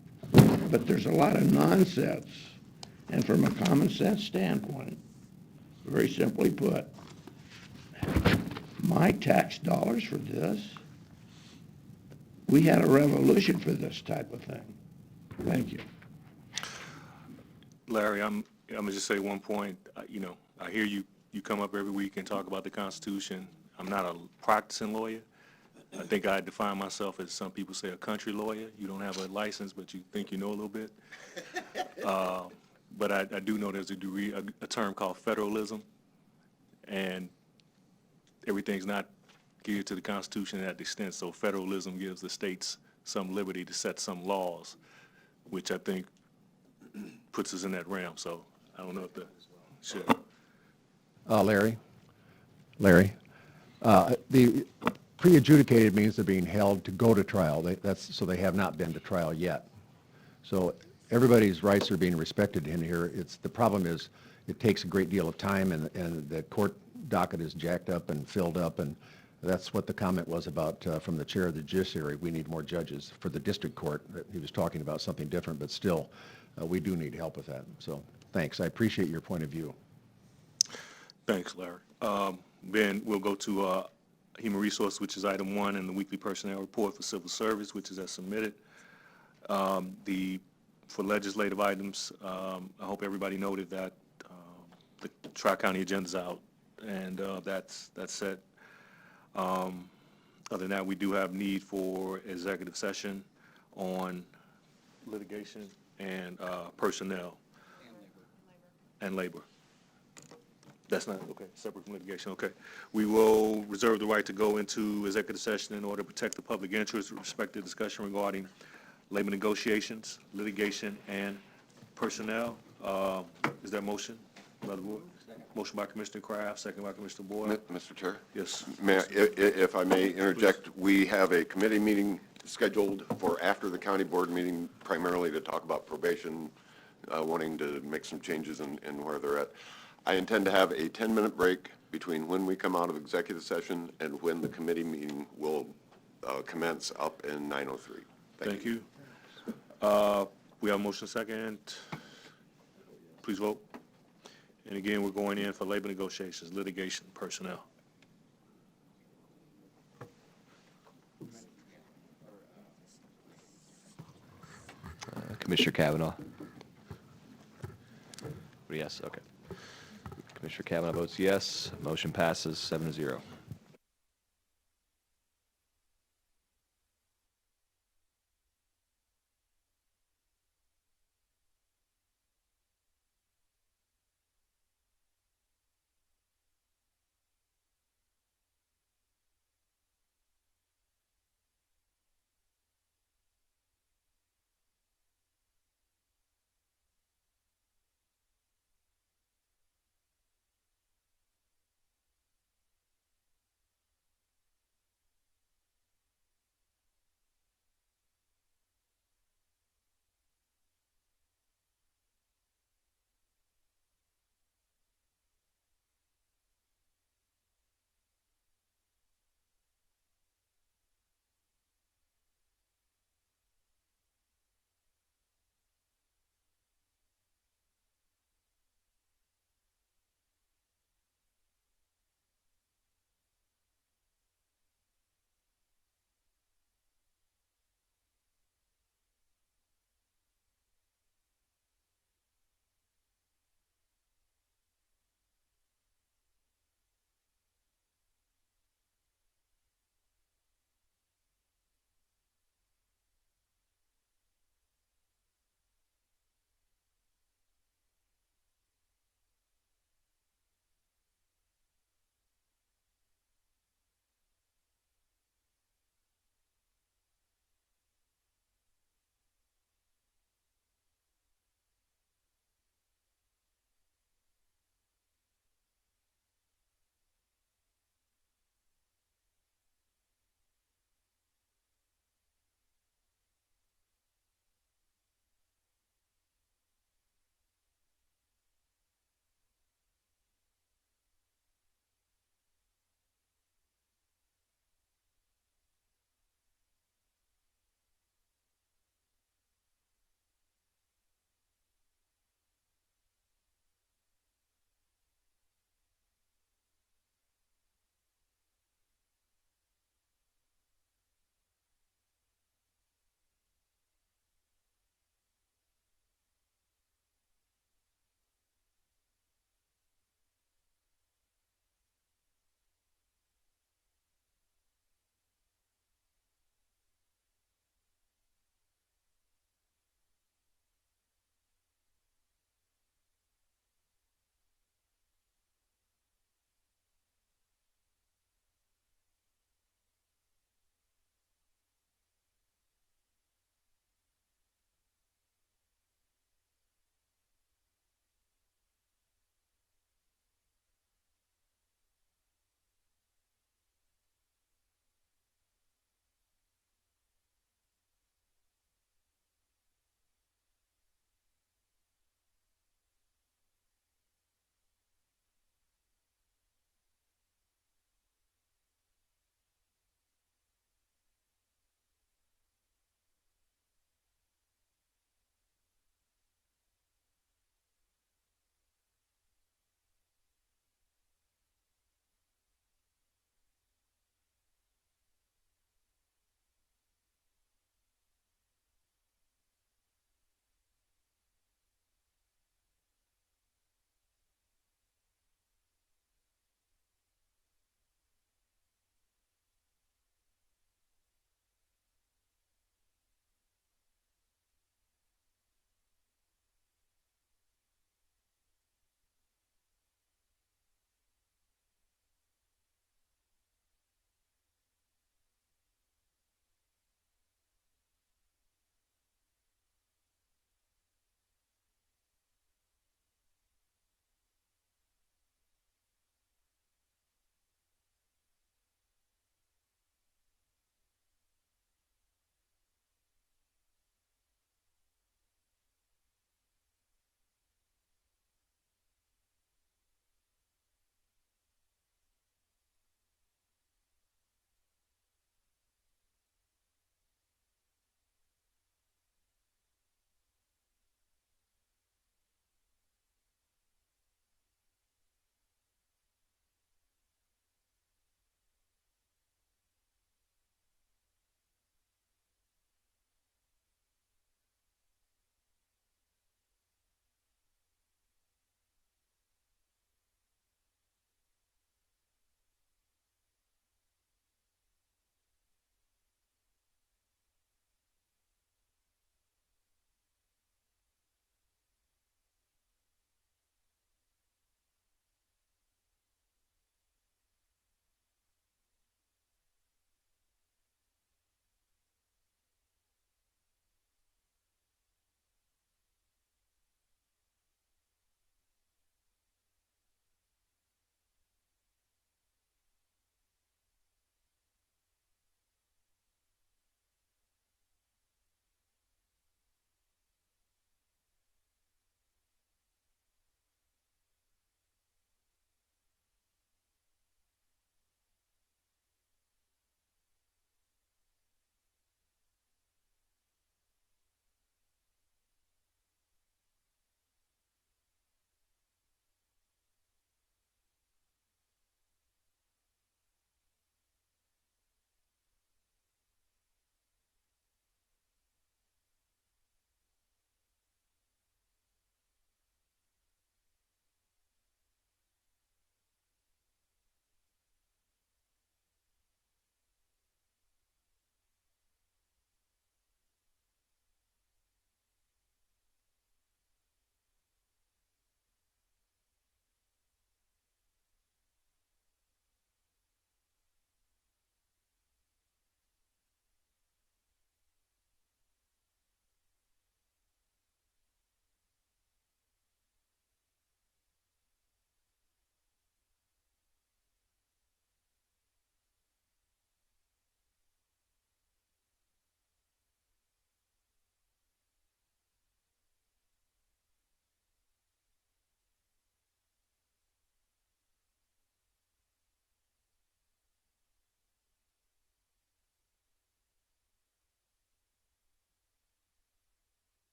but there's a lot of nonsense. And from a common sense standpoint, very simply put, my tax dollars for this, we had a revolution for this type of thing. Thank you. Larry, I'm gonna just say one point. You know, I hear you come up every week and talk about the Constitution. I'm not a practicing lawyer. I think I define myself as, some people say, a country lawyer. You don't have a license, but you think you know a little bit. But I do know there's a term called federalism, and everything's not geared to the Constitution at that extent. So federalism gives the states some liberty to set some laws, which I think puts us in that realm. So I don't know if the, sure. Larry, the pre-adjudicated means they're being held to go to trial. So they have not been to trial yet. So everybody's rights are being respected in here. The problem is it takes a great deal of time, and the court docket is jacked up and filled up, and that's what the comment was about from the chair of the judiciary. We need more judges for the district court. He was talking about something different, but still, we do need help with that. So thanks. I appreciate your point of view. Thanks, Larry. Then we'll go to Human Resource, which is item 1, and the weekly personnel report for civil service, which is as submitted. For legislative items, I hope everybody noted that the Tri-County agenda's out, and that's set. Other than that, we do have need for executive session on litigation and personnel. And labor. That's not, okay, separate from litigation, okay. We will reserve the right to go into executive session in order to protect the public interest with respect to discussion regarding labor negotiations, litigation, and personnel. Is there a motion by the board? Motion by Commissioner Kraft, second by Commissioner Boyle. Mr. Chair? Yes. If I may interject, we have a committee meeting scheduled for after the county board meeting, primarily to talk about probation, wanting to make some changes in where they're at. I intend to have a 10-minute break between when we come out of executive session and when the committee meeting will commence up in 9:03. Thank you. We have a motion second. Please vote. And again, we're going in for labor negotiations, litigation, personnel. Commissioner Kavanaugh? Yes, okay. Commissioner Kavanaugh votes yes. Motion passes 7-0.